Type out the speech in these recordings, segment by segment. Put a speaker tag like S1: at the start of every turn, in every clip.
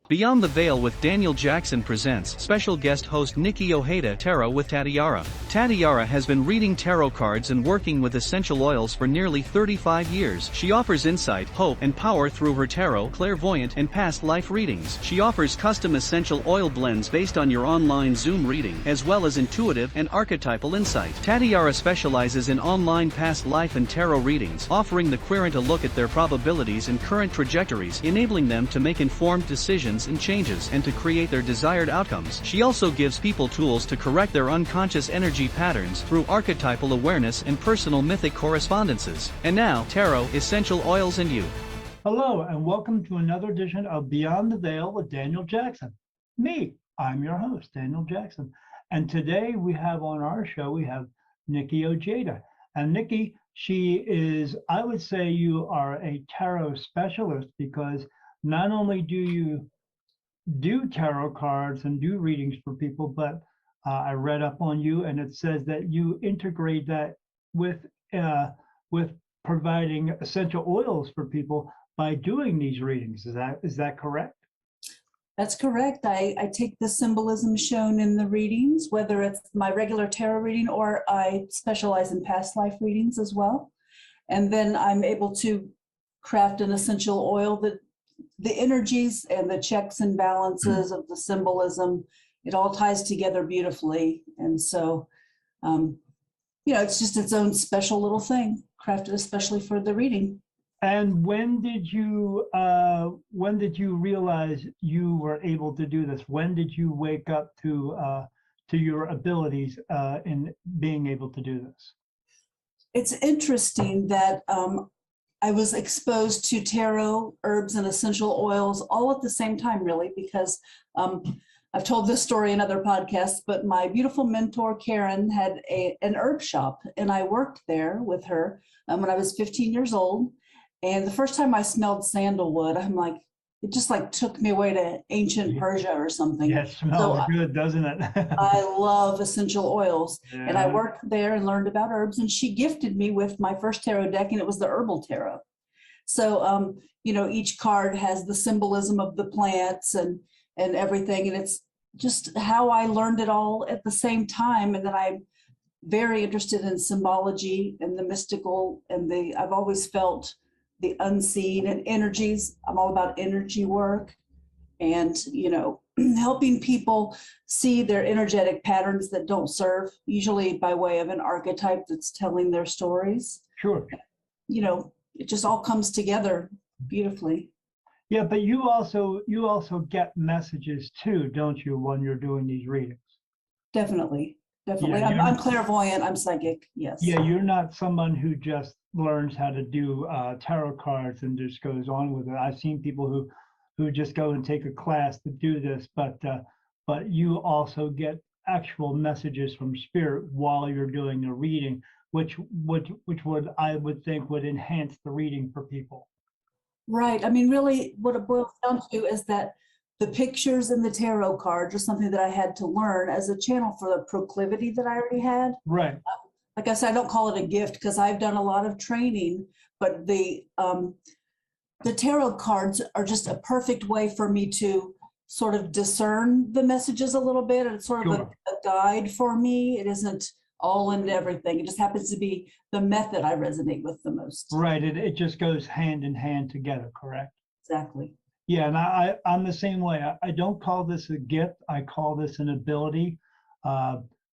S1: Beyond the Veil with Daniel Jackson presents special guest host Nicki Ojeda Tarot with Tatiara. Tatiara has been reading tarot cards and working with essential oils for nearly 35 years. She offers insight, hope, and power through her tarot, clairvoyant, and past life readings. She offers custom essential oil blends based on your online Zoom reading, as well as intuitive and archetypal insight. Tatiara specializes in online past life and tarot readings, offering the querent a look at their probabilities and current trajectories, enabling them to make informed decisions and changes and to create their desired outcomes. She also gives people tools to correct their unconscious energy patterns through archetypal awareness and personal mythic correspondences. And now, Tarot, Essential Oils and You.
S2: Hello, and welcome to another edition of Beyond the Veil with Daniel Jackson. I'm your host, Daniel Jackson. And today we have on our show, we have Nicki Ojeda. And Nicki, she is, I would say you are a tarot specialist because not only do you do tarot cards and do readings for people, but I read up on you and it says that you integrate that with providing essential oils for people by doing these readings. Is that correct?
S3: That's correct. I take the symbolism shown in the readings, whether it's my regular tarot reading or I specialize in past life readings as well. And then I'm able to craft an essential oil that the energies and the checks and balances of the symbolism, it all ties together beautifully. And so, it's just its own special little thing, crafted especially for the reading.
S2: And when did you realize you were able to do this? When did you wake up to your abilities in being able to do this?
S3: It's interesting that I was exposed to tarot, herbs, and essential oils all at the same time, really, because I've told this story in other podcasts, but my beautiful mentor, Karen, had an herb shop, and I worked there with her when I was 15 years old. And the first time I smelled sandalwood, I'm like, it just like took me away to ancient Persia or something.
S2: Yeah, it smells good, doesn't it?
S3: I love essential oils.
S2: Yeah.
S3: And I worked there and learned about herbs, and she gifted me with my first tarot deck, and it was the Herbal Tarot. So, each card has the symbolism of the plants and everything. And it's just how I learned it all at the same time. And then I'm very interested in symbology and the mystical, and I've always felt the unseen and energies. I'm all about energy work and, helping people see their energetic patterns that don't serve, usually by way of an archetype that's telling their stories.
S2: Sure.
S3: It just all comes together beautifully.
S2: Yeah, but you also get messages too, don't you, when you're doing these readings?
S3: Definitely.
S2: Yeah,
S3: I'm clairvoyant. I'm psychic. Yes.
S2: Yeah, you're not someone who just learns how to do tarot cards and just goes on with it. I've seen people who just go and take a class to do this, but you also get actual messages from spirit while you're doing the reading, which would, I would think, would enhance the reading for people.
S3: Right. I mean, really, what it boils down to is that the pictures and the tarot cards are something that I had to learn as a channel for the proclivity that I already had.
S2: Right.
S3: Like I said, I don't call it a gift because I've done a lot of training, but the tarot cards are just a perfect way for me to sort of discern the messages a little bit. And it's sort of
S2: Sure.
S3: a guide for me. It isn't all into everything. It just happens to be the method I resonate with the most.
S2: Right. It just goes hand in hand together, correct?
S3: Exactly.
S2: Yeah, and I'm the same way. I don't call this a gift. I call this an ability.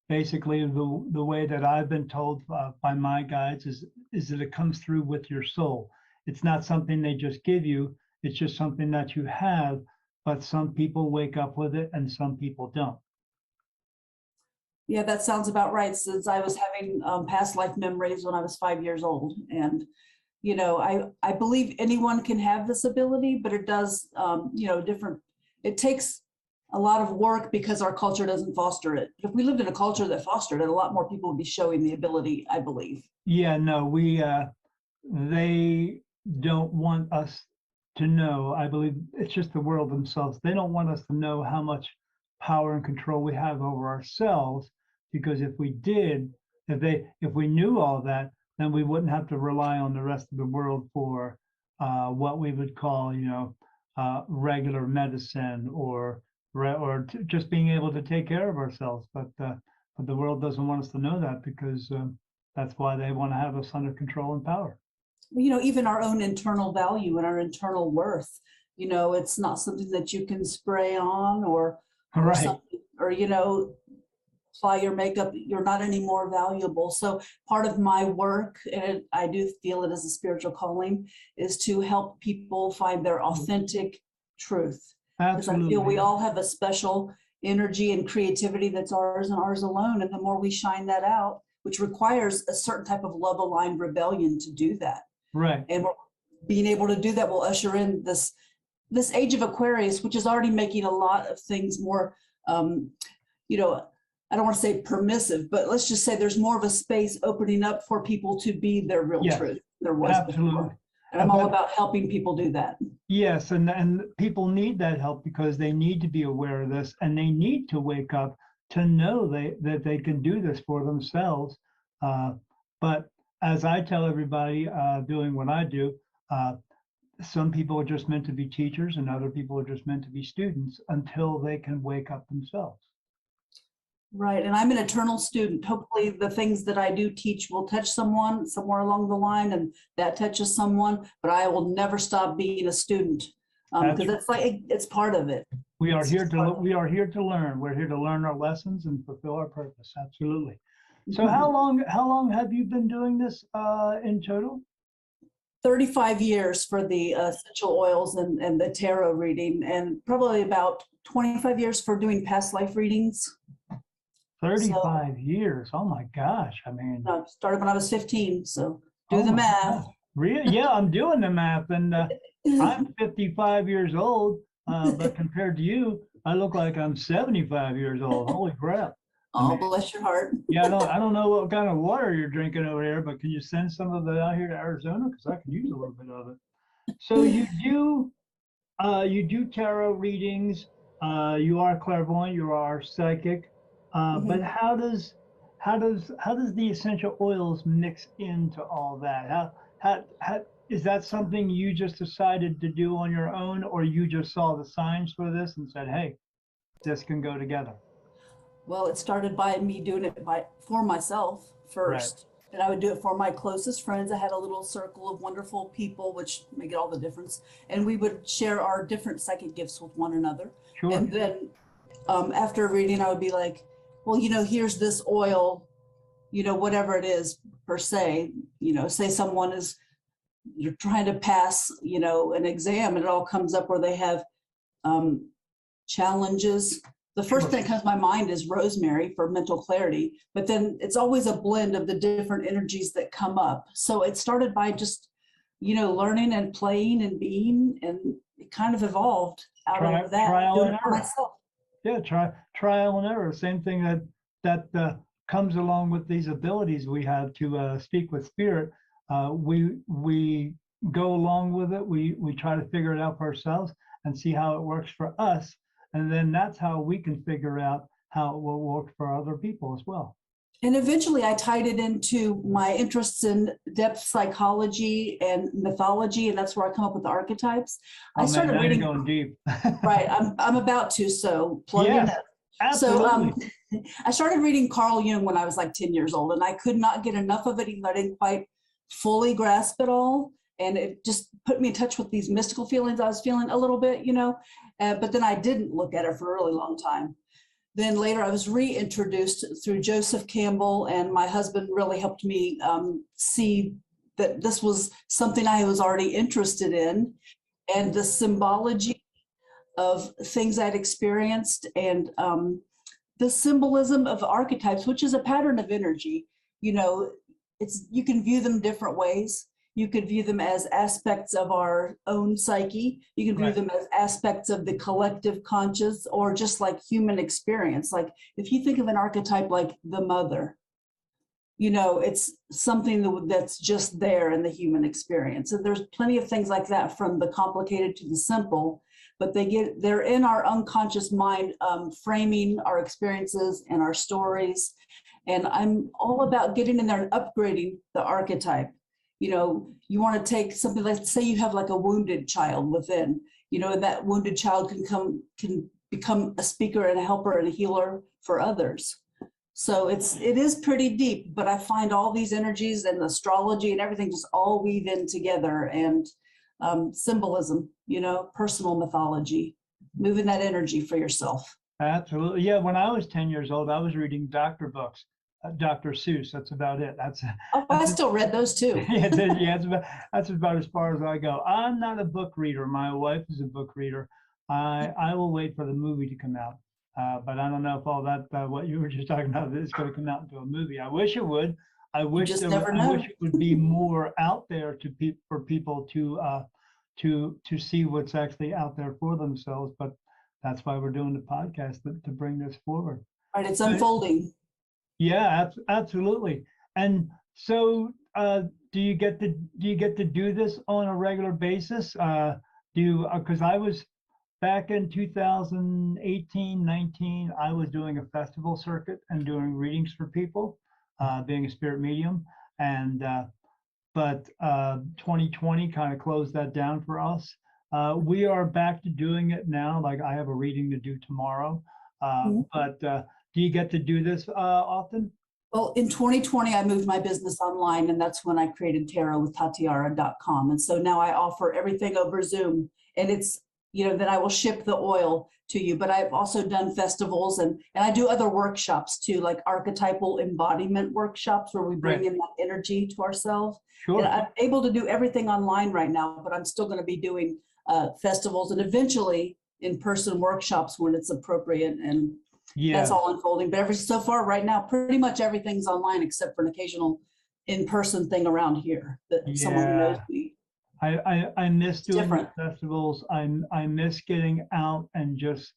S2: Basically, the way that I've been told by my guides is that it comes through with your soul. It's not something they just give you. It's just something that you have, but some people wake up with it and some people don't.
S3: Yeah, that sounds about right. Since I was having past life memories when I was 5 years old. And I believe anyone can have this ability, but it does, it takes a lot of work because our culture doesn't foster it. If we lived in a culture that fostered it, a lot more people would be showing the ability, I believe.
S2: Yeah, no, they don't want us to know. I believe it's just the world themselves. They don't want us to know how much power and control we have over ourselves, because if we did, if we knew all that, then we wouldn't have to rely on the rest of the world for what we would call, regular medicine or just being able to take care of ourselves. But the world doesn't want us to know that because that's why they want to have us under control and power.
S3: Even our own internal value and our internal worth, it's not something that you can spray on or
S2: Right.
S3: something, or, apply your makeup, you're not any more valuable. So part of my work, and I do feel it as a spiritual calling, is to help people find their authentic truth. Because I feel we
S2: Absolutely.
S3: all have a special energy and creativity that's ours and ours alone. And the more we shine that out, which requires a certain type of love-aligned rebellion to do that.
S2: Right.
S3: And being able to do that will usher in this age of Aquarius, which is already making a lot of things more, I don't want to say permissive, but let's just say there's more of a space opening up for people to be their real
S2: Yes,
S3: truth. There was
S2: absolutely.
S3: before. And I'm all about helping people do that.
S2: Yes, and people need that help because they need to be aware of this, and they need to wake up to know that they can do this for themselves. But as I tell everybody doing what I do, some people are just meant to be teachers and other people are just meant to be students until they can wake up themselves.
S3: Right. And I'm an eternal student. Hopefully the things that I do teach will touch someone somewhere along the line, and that touches someone, but I will never stop being a student. Because that's like, it's part of it.
S2: We are here to learn. We're here to learn our lessons and fulfill our purpose. Absolutely. So how long have you been doing this in total?
S3: 35 years for the essential oils and the tarot reading, and probably about 25 years for doing past life readings.
S2: 35 years. Oh my gosh. I mean,
S3: I started when I was 15, so do the math.
S2: Really? Yeah, I'm doing the math, and I'm 55 years old, but compared to you, I look like I'm 75 years old. Holy crap.
S3: Oh, bless your heart.
S2: Yeah, I don't know what kind of water you're drinking over here, but can you send some of that out here to Arizona? Because I can use a little bit of it. So you do tarot readings. You are clairvoyant. You are psychic. But how does the essential oils mix into all that? How is that something you just decided to do on your own, or you just saw the signs for this and said, "Hey, this can go together"?
S3: Well, it started by me doing it for myself first. Right. And I would do it for my closest friends. I had a little circle of wonderful people, which make all the difference. And we would share our different psychic gifts with one another. Sure. And then after reading, I would be like, well, here's this oil, whatever it is per se, say someone you're trying to pass, an exam, and it all comes up where they have challenges. The first thing that comes to my mind is rosemary for mental clarity, but then it's always a blend of the different energies that come up. So it started by just, learning and playing and being, and it kind of evolved out of that.
S2: Trial and error. Yeah, trial and error. Same thing that comes along with these abilities we have to speak with spirit. We go along with it. We try to figure it out for ourselves and see how it works for us. And then that's how we can figure out how it will work for other people as well.
S3: And eventually I tied it into my interests in depth psychology and mythology, and that's where I come up with the archetypes. I started reading.
S2: You're going deep.
S3: Right, I'm about to, so plug in.
S2: Absolutely.
S3: So I started reading Carl Jung when I was like 10 years old, and I could not get enough of it, even though I didn't quite fully grasp it all. And it just put me in touch with these mystical feelings I was feeling a little bit, but then I didn't look at it for a really long time. Then later I was reintroduced through Joseph Campbell, and my husband really helped me see that this was something I was already interested in, and the symbology of things I'd experienced, and the symbolism of archetypes, which is a pattern of energy. You can view them different ways. You could view them as aspects of our own psyche. You can view them as aspects of the collective conscious, or just like human experience. Like if you think of an archetype like the mother, it's something that's just there in the human experience. And there's plenty of things like that, from the complicated to the simple, but they're in our unconscious mind, framing our experiences and our stories. And I'm all about getting in there and upgrading the archetype. You want to take something, like say you have like a wounded child within, that wounded child can become a speaker and a helper and a healer for others. So it is pretty deep, but I find all these energies and astrology and everything just all weave in together, and symbolism, personal mythology, moving that energy for yourself.
S2: Absolutely. Yeah. When I was 10 years old, I was reading doctor books, Dr. Seuss. That's about it.
S3: Oh, I still read those too.
S2: Yeah, that's about as far as I go. I'm not a book reader. My wife is a book reader. I will wait for the movie to come out. But I don't know if all that, what you were just talking about, is going to come out into a movie. I wish it would. I wish
S3: just
S2: there,
S3: never
S2: I
S3: know.
S2: wish it would be more out there for people to see what's actually out there for themselves. But that's why we're doing the podcast, to bring this forward.
S3: Right, it's unfolding.
S2: Yeah, absolutely. And so, do you get to do this on a regular basis? Because I was back in 2018, 19, I was doing a festival circuit and doing readings for people, being a spirit medium. And but 2020 kind of closed that down for us. We are back to doing it now. Like, I have a reading to do tomorrow. But do you get to do this often?
S3: Well, in 2020, I moved my business online, and that's when I created tarotwithtatiara.com. And so now I offer everything over Zoom, and it's, then I will ship the oil to you. But I've also done festivals, and I do other workshops too, like archetypal embodiment workshops, where we bring in that energy to ourselves.
S2: Sure.
S3: And I'm able to do everything online right now, but I'm still going to be doing festivals and eventually in-person workshops when it's appropriate. And that's all unfolding. But so far right now, pretty much everything's online except for an occasional in-person thing around here that someone who knows me.
S2: I miss doing the festivals. I miss getting out and just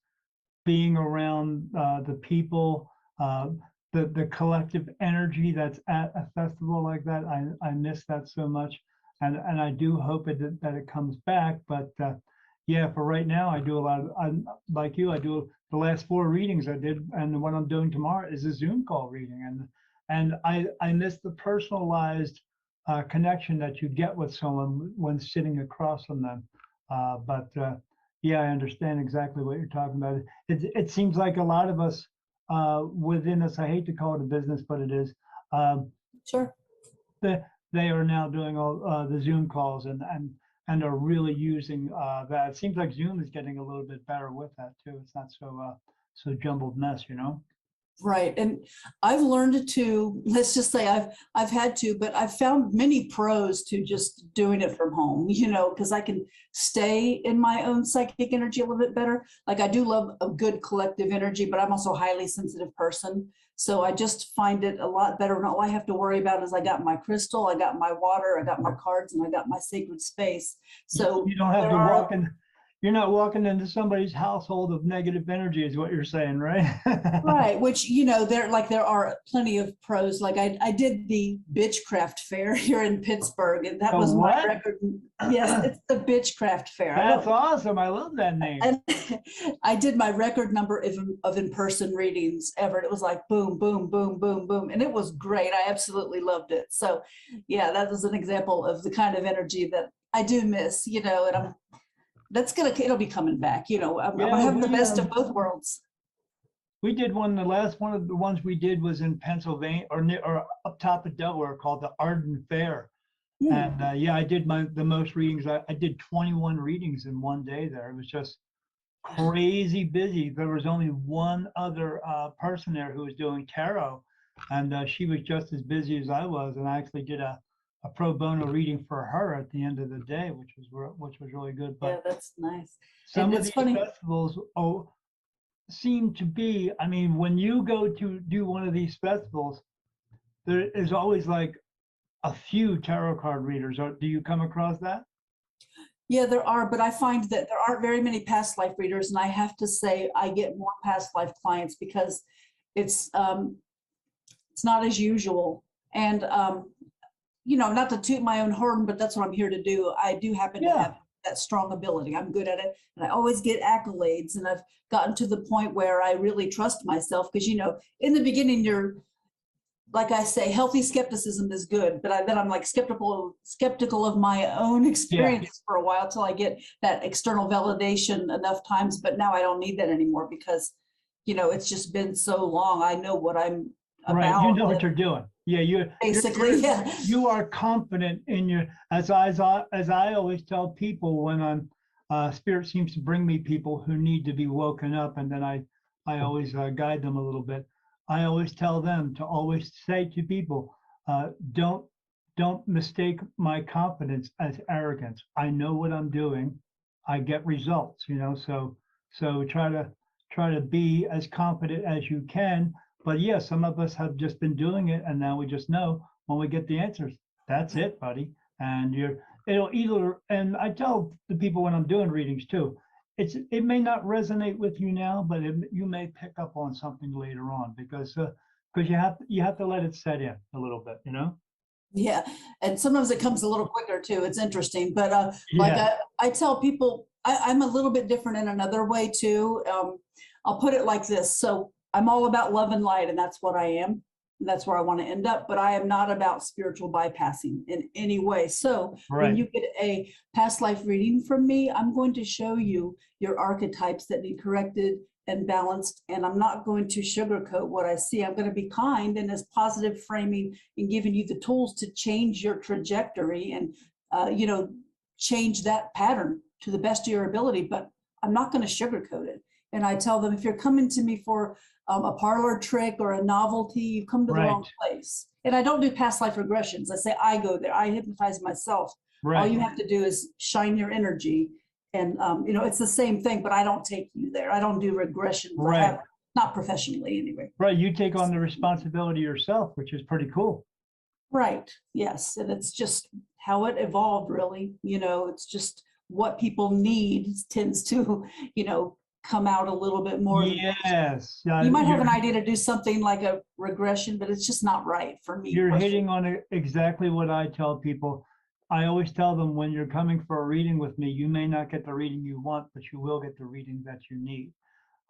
S2: being around the people, the collective energy that's at a festival like that. I miss that so much, and I do hope that it comes back. But yeah, for right now, I do a lot of, like you, I do the last 4 readings I did, and the one I'm doing tomorrow is a Zoom call reading, and I miss the personalized connection that you get with someone when sitting across from them. But yeah, I understand exactly what you're talking about. It seems like a lot of us within us, I hate to call it a business, but it is.
S3: Sure.
S2: They are now doing all the Zoom calls and are really using that. It seems like Zoom is getting a little bit better with that too. It's not so jumbled mess,
S3: Right. And I've learned to, let's just say I've had to, but I've found many pros to just doing it from home, because I can stay in my own psychic energy a little bit better. Like, I do love a good collective energy, but I'm also a highly sensitive person. So I just find it a lot better. And all I have to worry about is I got my crystal, I got my water, I got my cards, and I got my sacred space. So
S2: you don't have to walk in. You're not walking into somebody's household of negative energy, is what you're saying, right?
S3: Right, which, there are plenty of pros. Like, I did the Bitchcraft Fair here in Pittsburgh, and that was my record. Yes, it's the Bitchcraft Fair.
S2: That's awesome. I love that name.
S3: And I did my record number of in-person readings ever. It was like boom, boom, boom, boom, boom. And it was great. I absolutely loved it. So yeah, that was an example of the kind of energy that I do miss, and it'll be coming back. I'm having the best of both worlds.
S2: We did one. The last one of the ones we did was in Pennsylvania, or up top of Delaware, called the Arden Fair. And yeah, I did the most readings. I did 21 readings in one day there. It was just crazy busy. There was only one other person there who was doing tarot, and she was just as busy as I was. And I actually did a pro bono reading for her at the end of the day, which was really good. But
S3: yeah, that's nice.
S2: Some of these festivals seem to be, I mean, when you go to do one of these festivals, there is always like a few tarot card readers. Do you come across that?
S3: Yeah, there are, but I find that there aren't very many past life readers, and I have to say I get more past life clients because it's not as usual. And not to toot my own horn, but that's what I'm here to do. I do happen to have that strong ability. I'm good at it, and I always get accolades. And I've gotten to the point where I really trust myself because in the beginning like I say, healthy skepticism is good, but then I'm like skeptical of my own experiences for a while till I get that external validation enough times. But now I don't need that anymore because, it's just been so long. I know what I'm
S2: Right,
S3: about.
S2: you know what you're doing. Yeah,
S3: Basically, yeah.
S2: You are confident in your, as I always tell people when Spirit seems to bring me people who need to be woken up, and then I always guide them a little bit. I always tell them to always say to people, don't mistake my confidence as arrogance. I know what I'm doing. I get results, so try to be as confident as you can. But yeah, some of us have just been doing it, and now we just know when we get the answers. That's it, buddy. And it'll either. And I tell the people when I'm doing readings too, it may not resonate with you now, but you may pick up on something later on because you have to let it set in a little bit.
S3: Yeah, and sometimes it comes a little quicker too. It's interesting, but like
S2: Yeah.
S3: I tell people, I'm a little bit different in another way too. I'll put it like this. So I'm all about love and light, and that's what I am. And that's where I want to end up. But I am not about spiritual bypassing in any way. So when
S2: Right.
S3: you get a past life reading from me, I'm going to show you your archetypes that need corrected and balanced. And I'm not going to sugarcoat what I see. I'm going to be kind and as positive framing and giving you the tools to change your trajectory and, change that pattern to the best of your ability. But I'm not going to sugarcoat it. And I tell them, if you're coming to me for a parlor trick or a novelty, you've come to the wrong place. And I don't do past life regressions. I say, I go there. I hypnotize myself.
S2: Right.
S3: All you have to do is shine your energy. And, it's the same thing, but I don't take you there. I don't do regressions.
S2: Right.
S3: I have, not professionally anyway.
S2: Right. You take on the responsibility yourself, which is pretty cool.
S3: Right. Yes. And it's just how it evolved, really. It's just what people need tends to, come out a little bit more.
S2: Yes.
S3: You might have an idea to do something like a regression, but it's just not right for me.
S2: You're
S3: personally.
S2: hitting on exactly what I tell people. I always tell them when you're coming for a reading with me, you may not get the reading you want, but you will get the reading that you need.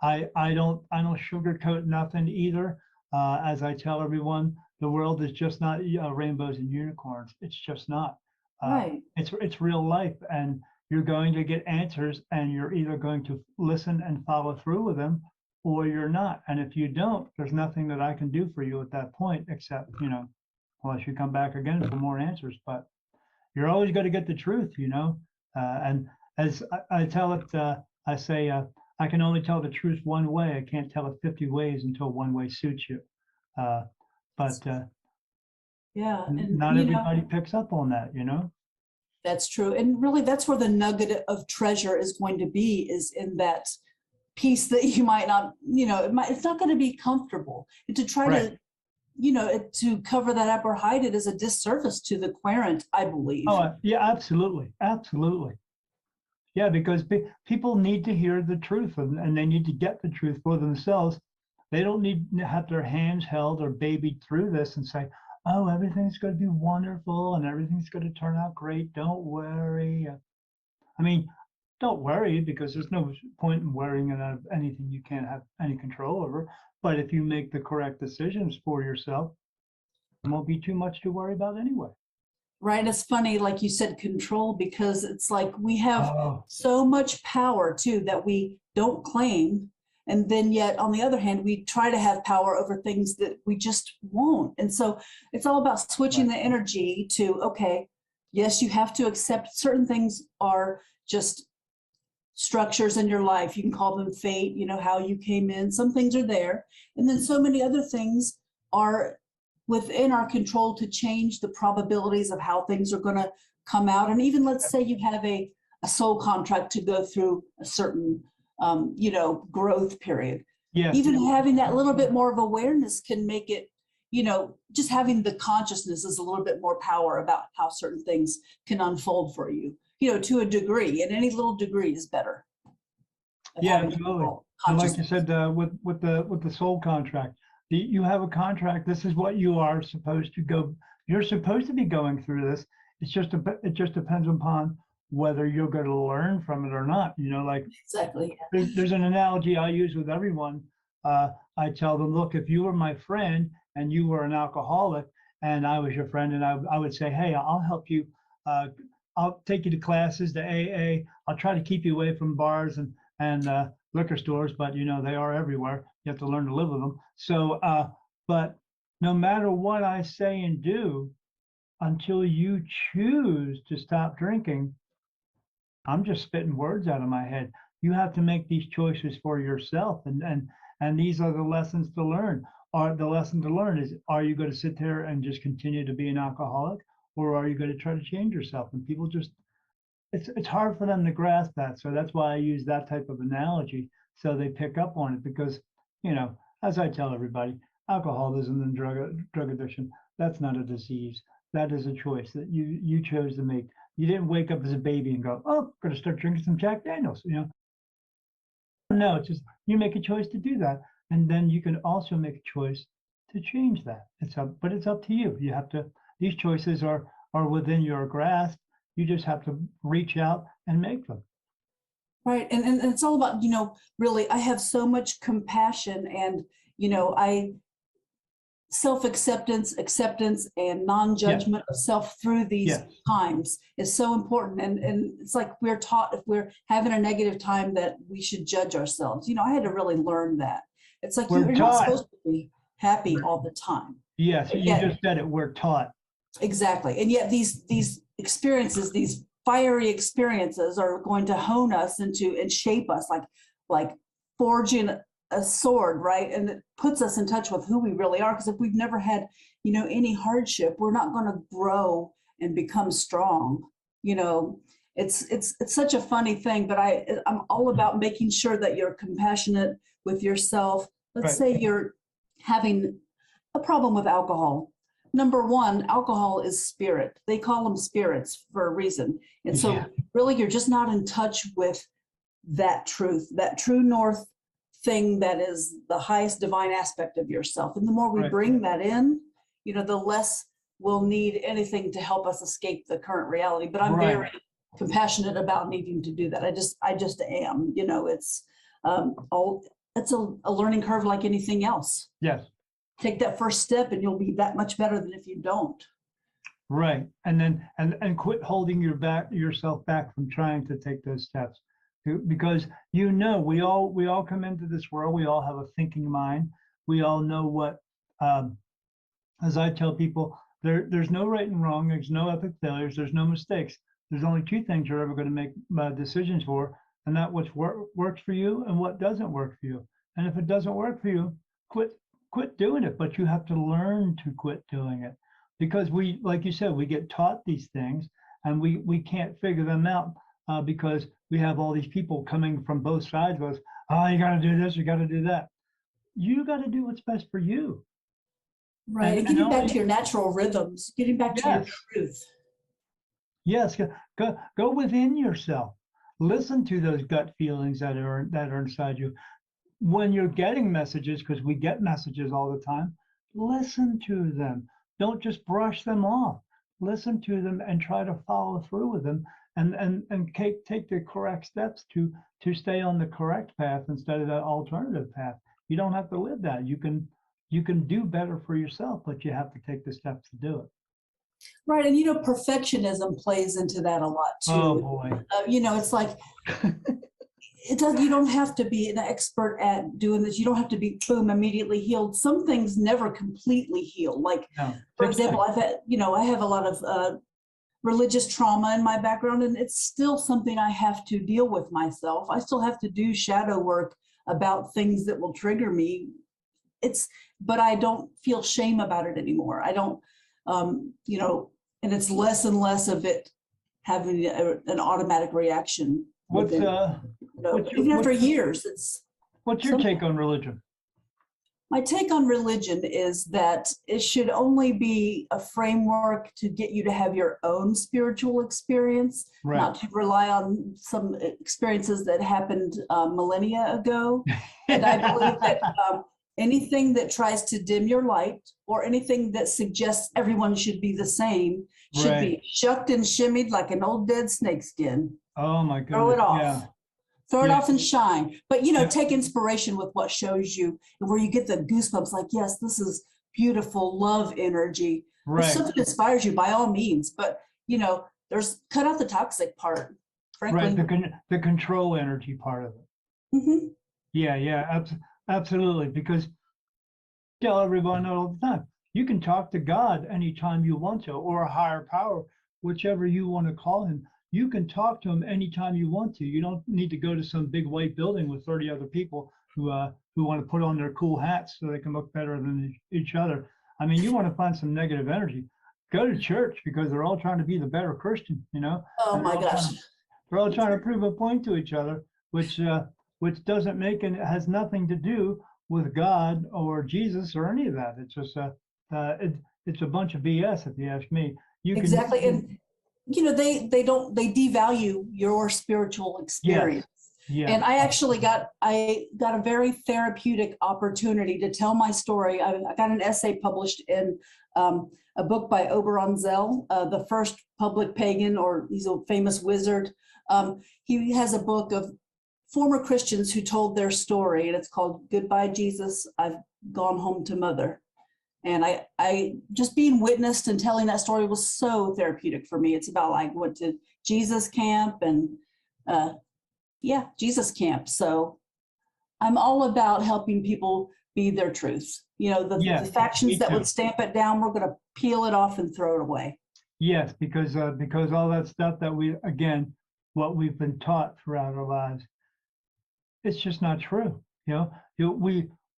S2: I don't sugarcoat nothing either. As I tell everyone, the world is just not rainbows and unicorns. It's just not.
S3: Right.
S2: It's real life, and you're going to get answers, and you're either going to listen and follow through with them, or you're not. And if you don't, there's nothing that I can do for you at that point, except unless you come back again for more answers. But you're always going to get the truth. And as I tell it, I say, I can only tell the truth one way. I can't tell it 50 ways until one way suits you. But
S3: Yeah. And
S2: not everybody picks up on that.
S3: that's true. And really, that's where the nugget of treasure is going to be, is in that piece that you might not, it's not going to be comfortable. And to try
S2: Right.
S3: to cover that up or hide it is a disservice to the querent, I believe.
S2: Oh, yeah, absolutely. Absolutely. Yeah, because people need to hear the truth, and they need to get the truth for themselves. They don't need to have their hands held or babied through this and say, oh, everything's going to be wonderful and everything's going to turn out great. Don't worry. I mean, don't worry, because there's no point in worrying about anything you can't have any control over. But if you make the correct decisions for yourself, it won't be too much to worry about anyway.
S3: Right. It's funny, like you said, control, because it's like we have
S2: Oh,
S3: so much power too that we don't claim. And then yet, on the other hand, we try to have power over things that we just won't. And so it's all about switching
S2: right.
S3: the energy to, okay, yes, you have to accept certain things are just structures in your life. You can call them fate, how you came in. Some things are there. And then so many other things are within our control to change the probabilities of how things are going to come out. And even let's say you have a soul contract to go through a certain, growth period.
S2: Yeah.
S3: Even having that little bit more of awareness can make it, just having the consciousness is a little bit more power about how certain things can unfold for you, to a degree, and any little degree is better.
S2: Yeah, absolutely. And like you said, with the soul contract, you have a contract. This is what you are supposed to go. You're supposed to be going through this. It just depends upon whether you're going to learn from it or not. Like
S3: Exactly.
S2: there's an analogy I use with everyone. I tell them, look, if you were my friend and you were an alcoholic and I was your friend, and I would say, hey, I'll help you. I'll take you to classes, to AA. I'll try to keep you away from bars and liquor stores, but you know, they are everywhere. You have to learn to live with them. So, but no matter what I say and do, until you choose to stop drinking, I'm just spitting words out of my head. You have to make these choices for yourself, and these are the lessons to learn. The lesson to learn is: are you going to sit there and just continue to be an alcoholic, or are you going to try to change yourself? And people just, it's hard for them to grasp that. So that's why I use that type of analogy, so they pick up on it. Because, you know, as I tell everybody, alcoholism and drug addiction, that's not a disease. That is a choice that you chose to make. You didn't wake up as a baby and go, oh, I'm going to start drinking some Jack Daniels, you know? No, it's just you make a choice to do that. And then you can also make a choice to change that. But it's up to you. You have to, these choices are within your grasp. You just have to reach out and make them.
S3: Right. And it's all about, you know, really, I have so much compassion, and, you know, self-acceptance, acceptance, and non-judgment of self through these times is so important. And it's like we're taught, if we're having a negative time, that we should judge ourselves. You know, I had to really learn that. It's like you're not supposed to be happy all the time.
S2: Yes, you just said it. We're taught.
S3: Exactly. And yet these experiences, these fiery experiences, are going to hone us into and shape us like forging a sword, right? And it puts us in touch with who we really are. Because if we've never had, you know, any hardship, we're not going to grow and become strong. You know, it's such a funny thing, but I'm all about making sure that you're compassionate with yourself. Let's say you're having a problem with alcohol. Number one, alcohol is spirit. They call them spirits for a reason. And so really, you're just not in touch with that truth, that true north thing that is the highest divine aspect of yourself. And the more we bring that in, you know, the less we'll need anything to help us escape the current reality. But I'm very compassionate about needing to do that. I just am, you know, it's a learning curve like anything else.
S2: Yes.
S3: Take that first step and you'll be that much better than if you don't.
S2: Right. And then and quit holding yourself back from trying to take those steps. Because, you know, we all come into this world, we all have a thinking mind. We all know what, as I tell people, there's no right and wrong, there's no epic failures, there's no mistakes. There's only two things you're ever going to make decisions for, and that what works for you and what doesn't work for you. And if it doesn't work for you, quit doing it. But you have to learn to quit doing it, because we, like you said, we get taught these things and we can't figure them out. Because we have all these people coming from both sides of us. Oh, you got to do this, you got to do that. You got to do what's best for you.
S3: Right. And getting back to your natural rhythms, getting back to your truth.
S2: Yes. Go within yourself. Listen to those gut feelings that are inside you. When you're getting messages, because we get messages all the time, listen to them. Don't just brush them off. Listen to them and try to follow through with them. And take the correct steps to stay on the correct path instead of that alternative path. You don't have to live that. You can do better for yourself, but you have to take the steps to do it.
S3: Right. And, you know, perfectionism plays into that a lot too.
S2: Oh boy.
S3: You know, it's like, you don't have to be an expert at doing this. You don't have to be, boom, immediately healed. Some things never completely heal. Like, for example, I have a lot of religious trauma in my background, and it's still something I have to deal with myself. I still have to do shadow work about things that will trigger me. But I don't feel shame about it anymore. I don't, you know, and it's less and less of it having an automatic reaction. Even after years,
S2: what's your take on religion?
S3: My take on religion is that it should only be a framework to get you to have your own spiritual experience, not to rely on some experiences that happened millennia ago. And I believe that anything that tries to dim your light, or anything that suggests everyone should be the same, should be shucked and shimmied like an old dead snakeskin.
S2: Oh my goodness.
S3: Throw it off.
S2: Yeah.
S3: Throw it off and shine. But, you know, take inspiration with what shows you, and where you get the goosebumps, like, yes, this is beautiful love energy. If
S2: Right,
S3: something inspires you, by all means, but there's cut out the toxic part,
S2: right.
S3: frankly.
S2: The control energy part of it.
S3: Mhm.
S2: Yeah, yeah, absolutely. Because tell everyone all the time, you can talk to God anytime you want to, or a higher power, whichever you want to call him. You can talk to him anytime you want to. You don't need to go to some big white building with 30 other people who want to put on their cool hats so they can look better than each other. I mean, you want to find some negative energy, go to church, because they're all trying to be the better Christian,
S3: Oh
S2: and
S3: my gosh.
S2: they're all trying to prove a point to each other, which doesn't make, and it has nothing to do with God or Jesus or any of that. It's just it's a bunch of BS, if you ask me. You can
S3: Exactly. And they devalue your spiritual
S2: yes,
S3: experience.
S2: yes,
S3: And I got a very therapeutic opportunity to tell my story. I got an essay published in a book by Oberon Zell, the first public pagan, or he's a famous wizard. He has a book of former Christians who told their story, and it's called Goodbye, Jesus, I've Gone Home to Mother. And I just being witnessed and telling that story was so therapeutic for me. It's about like went to Jesus camp and uh, yeah, Jesus camp. So I'm all about helping people be their truths. The
S2: yes.
S3: factions
S2: Me
S3: that
S2: too.
S3: would stamp it down, we're going to peel it off and throw it away.
S2: Yes, because all that stuff that what we've been taught throughout our lives, it's just not true.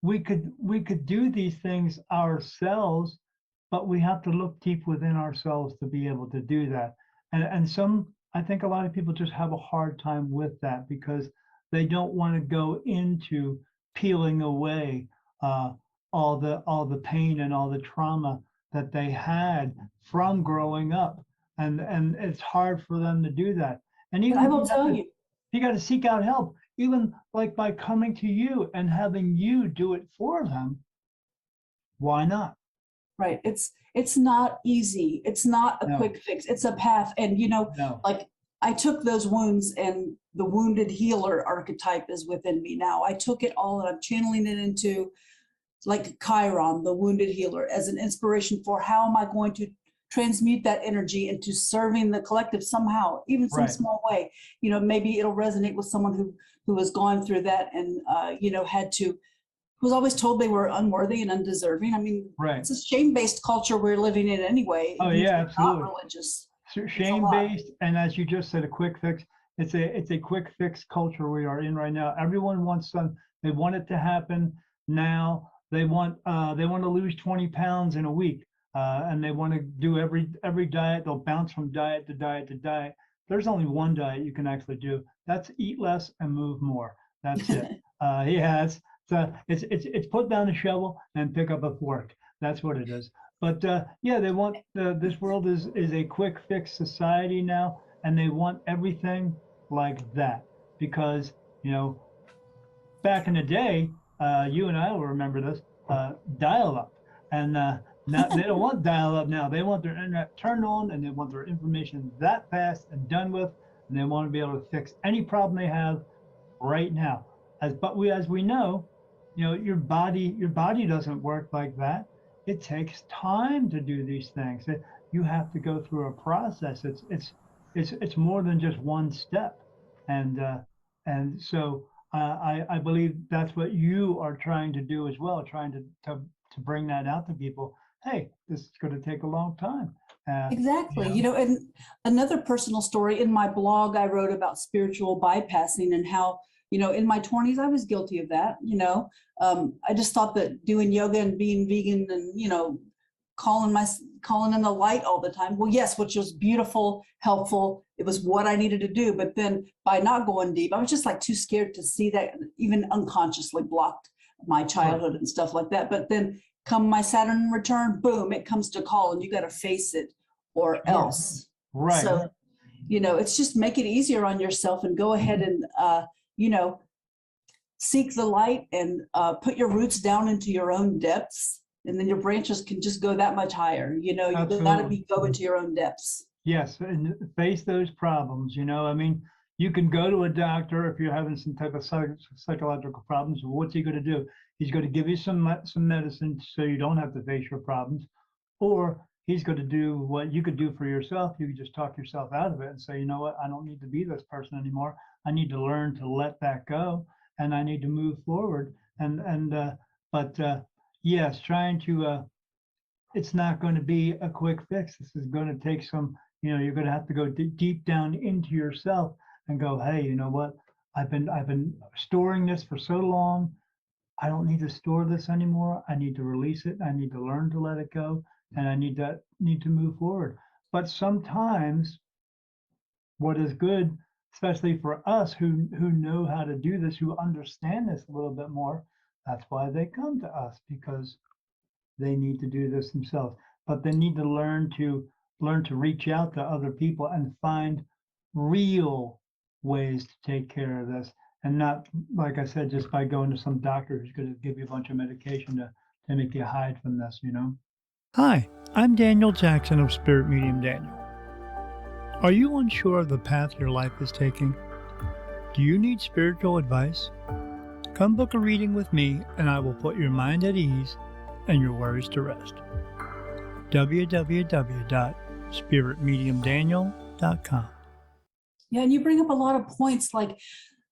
S2: We could do these things ourselves, but we have to look deep within ourselves to be able to do that. And I think a lot of people just have a hard time with that because they don't want to go into peeling away all the pain and all the trauma that they had from growing up, and it's hard for them to do that. And
S3: But
S2: even
S3: I
S2: if
S3: will tell you,
S2: you got to seek out help, even like by coming to you and having you do it for them. Why not?
S3: right? It's not easy. It's not a
S2: No,
S3: quick fix. It's a path. And
S2: no.
S3: like I took those wounds, and the wounded healer archetype is within me now. I took it all and I'm channeling it into like Chiron, the wounded healer, as an inspiration for how am I going to transmute that energy into serving the collective somehow, even some
S2: Right,
S3: small way. Maybe it'll resonate with someone who has gone through that and had to, who's always told they were unworthy and undeserving. I mean,
S2: right.
S3: it's a shame-based culture we're living in anyway,
S2: Oh
S3: even if
S2: yeah,
S3: you're not
S2: absolutely.
S3: religious. It's a
S2: Shame
S3: lot.
S2: based, and as you just said, a quick fix. It's a quick fix culture we are in right now. Everyone wants some. They want it to happen now. They want to lose 20 pounds in a week, and they want to do every diet. They'll bounce from diet to diet to diet. There's only one diet you can actually do. That's eat less and move more. That's it. Yeah, it's put down a shovel and pick up a fork. That's what it is. But yeah, they want this world is a quick fix society now, and they want everything like that because back in the day, you and I will remember this, dial up, and now they don't want dial up now. They want their internet turned on, and they want their information that fast and done with, and they want to be able to fix any problem they have right now. As we know, your body doesn't work like that. It takes time to do these things. You have to go through a process. It's more than just one step, and so I believe that's what you are trying to do as well, trying to bring that out to people. Hey, this is going to take a long time. You
S3: Exactly.
S2: know,
S3: And another personal story in my blog, I wrote about spiritual bypassing and how, in my 20s, I was guilty of that. I just thought that doing yoga and being vegan and, calling in the light all the time. Well, yes, which was beautiful, helpful. It was what I needed to do. But then by not going deep, I was just like too scared to see that, even unconsciously blocked my
S2: right,
S3: childhood and stuff like that. But then come my Saturn return, boom, it comes to call and you got to face it or
S2: sure,
S3: else.
S2: right,
S3: So, it's just make it easier on yourself and go ahead and, you know, seek the light and put your roots down into your own depths. And then your branches can just go that much higher. You got to
S2: absolutely.
S3: go into your own depths.
S2: Yes, and face those problems. I mean, You can go to a doctor if you're having some type of psychological problems. What's he going to do? He's going to give you some medicine so you don't have to face your problems, or he's going to do what you could do for yourself. You could just talk yourself out of it and say, you know what, I don't need to be this person anymore. I need to learn to let that go, and I need to move forward. But yes, trying to it's not going to be a quick fix. This is going to take some, you're going to have to go deep down into yourself and go, hey, you know what? I've been storing this for so long. I don't need to store this anymore. I need to release it. I need to learn to let it go, and I need to move forward. But sometimes what is good, especially for us who know how to do this, who understand this a little bit more, that's why they come to us, because they need to do this themselves. But they need to learn to reach out to other people and find real ways to take care of this, and not, like I said, just by going to some doctor who's going to give you a bunch of medication to make you hide from this,
S4: Hi, I'm Daniel Jackson of Spirit Medium Daniel. Are you unsure of the path your life is taking? Do you need spiritual advice? Come book a reading with me, and I will put your mind at ease and your worries to rest. www.spiritmediumdaniel.com.
S3: Yeah, and you bring up a lot of points, like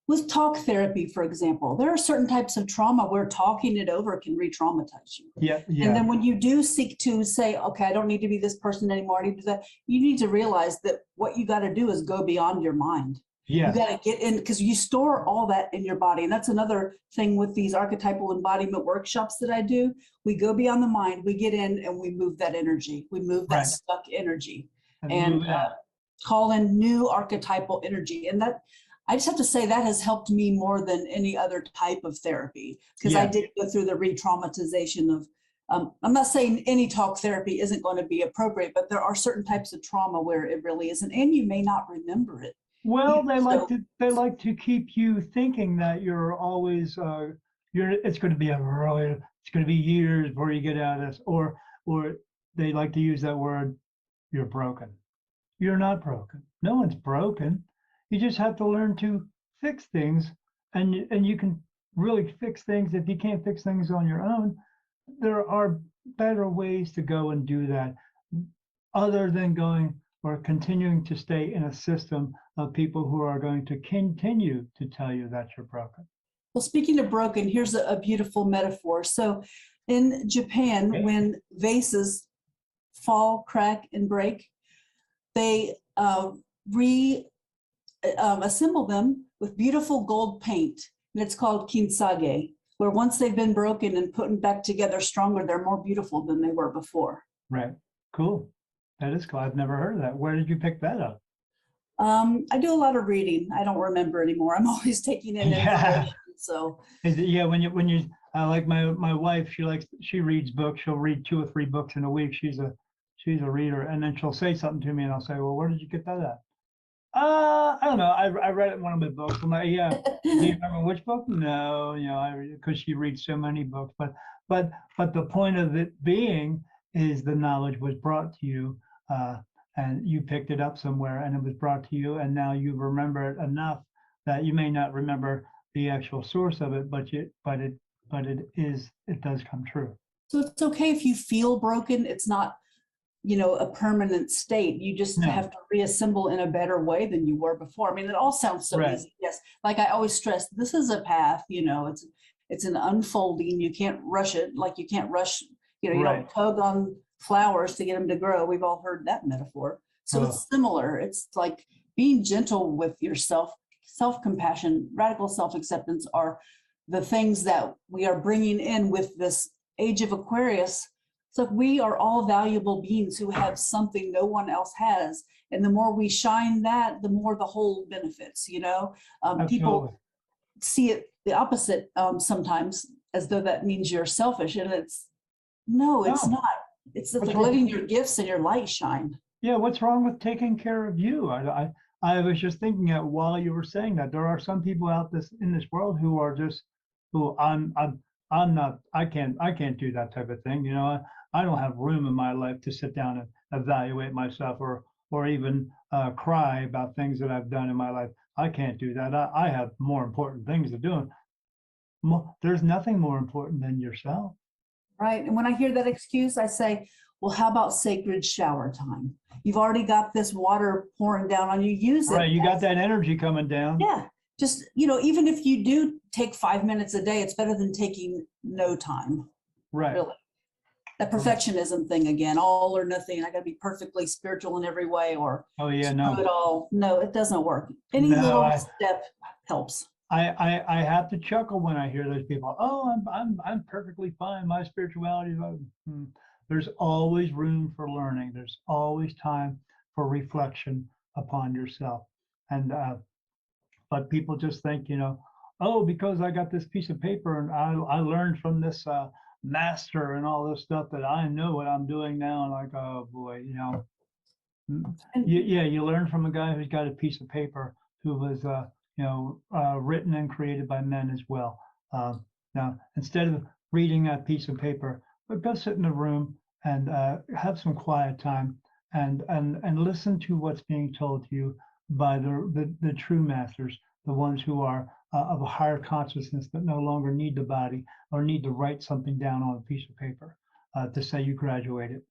S3: with talk therapy, for example. There are certain types of trauma where talking it over can re-traumatize you.
S2: Yeah.
S3: And then when you do seek to say, okay, I don't need to be this person anymore, I need to do that, you need to realize that what you got to do is go beyond your mind.
S2: Yeah.
S3: You got to get in, because you store all that in your body. And that's another thing with these archetypal embodiment workshops that I do. We go beyond the mind, we get in and we move that energy. We move that
S2: Right.
S3: stuck energy
S2: And
S3: call in new archetypal energy. And that, I just have to say, that has helped me more than any other type of therapy, because I did go through the re-traumatization of, I'm not saying any talk therapy isn't going to be appropriate, but there are certain types of trauma where it really isn't, and you may not remember it.
S2: Well, they like to keep you thinking that you're always it's going to be it's going to be years before you get out of this, or they like to use that word, you're broken. You're not broken. No one's broken. You just have to learn to fix things, and you can really fix things. If you can't fix things on your own, there are better ways to go and do that, other than going or continuing to stay in a system of people who are going to continue to tell you that you're broken.
S3: Well, speaking of broken, here's a beautiful metaphor. So in Japan, when vases fall, crack, and break, they assemble them with beautiful gold paint, and it's called kintsugi, where once they've been broken and put back together stronger, they're more beautiful than they were before.
S2: Right. Cool. That is cool. I've never heard of that. Where did you pick that up?
S3: I do a lot of reading. I don't remember anymore. I'm always taking in information. So
S2: when you like my wife, she reads books. She'll read 2 or 3 books in a week. She's a reader, and then she'll say something to me, and I'll say, well, where did you get that at? I don't know. I read it in one of my books. I'm like, yeah. Do you remember which book? No, because she reads so many books. But the point of it being is the knowledge was brought to you, and you picked it up somewhere, and it was brought to you, and now you remember it enough that you may not remember the actual source of it, but it does come true.
S3: So it's okay if you feel broken. It's not, a permanent state. You just have to reassemble in a better way than you were before. I mean, it all sounds so easy. Yes. Like I always stress, this is a path, it's an unfolding. You can't rush it. Like you can't rush, you don't tug on flowers to get them to grow. We've all heard that metaphor. So it's similar. It's like being gentle with yourself, self-compassion, radical self-acceptance are the things that we are bringing in with this age of Aquarius. So we are all valuable beings who have something no one else has. And the more we shine that, the more the whole benefits, people see it the opposite sometimes, as though that means you're selfish. And it's not. It's like letting your gifts and your light shine.
S2: Yeah, what's wrong with taking care of you? I was just thinking that while you were saying that, there are some people in this world who are just, I'm not, I can't do that type of thing. I don't have room in my life to sit down and evaluate myself or even cry about things that I've done in my life. I can't do that. I have more important things to do. There's nothing more important than yourself.
S3: Right. And when I hear that excuse, I say, well, how about sacred shower time? You've already got this water pouring down on you. Use it.
S2: Right. You got that energy coming down.
S3: Yeah. Just, even if you do take 5 minutes a day, it's better than taking no time.
S2: Right.
S3: Really. That perfectionism thing again, all or nothing. I got to be perfectly spiritual in every way, or
S2: Oh yeah,
S3: do
S2: no.
S3: it all. No, it doesn't work. Any
S2: No,
S3: little step helps.
S2: I have to chuckle when I hear those people. Oh, I'm perfectly fine. My spirituality is. There's always room for learning. There's always time for reflection upon yourself. And but people just think, oh, because I got this piece of paper and I learned from this master and all this stuff that I know what I'm doing now. And like, oh boy, you learn from a guy who's got a piece of paper who was written and created by men as well. Now, instead of reading that piece of paper, but go sit in a room and have some quiet time and listen to what's being told to you by the true masters, the ones who are of a higher consciousness that no longer need the body or need to write something down on a piece of paper to say you graduated.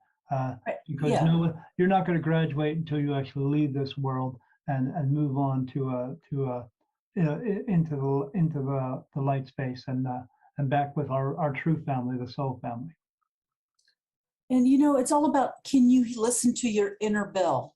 S2: Because you're not going to graduate until you actually leave this world and move on into the light space and back with our true family, the soul family.
S3: And it's all about, can you listen to your inner bell?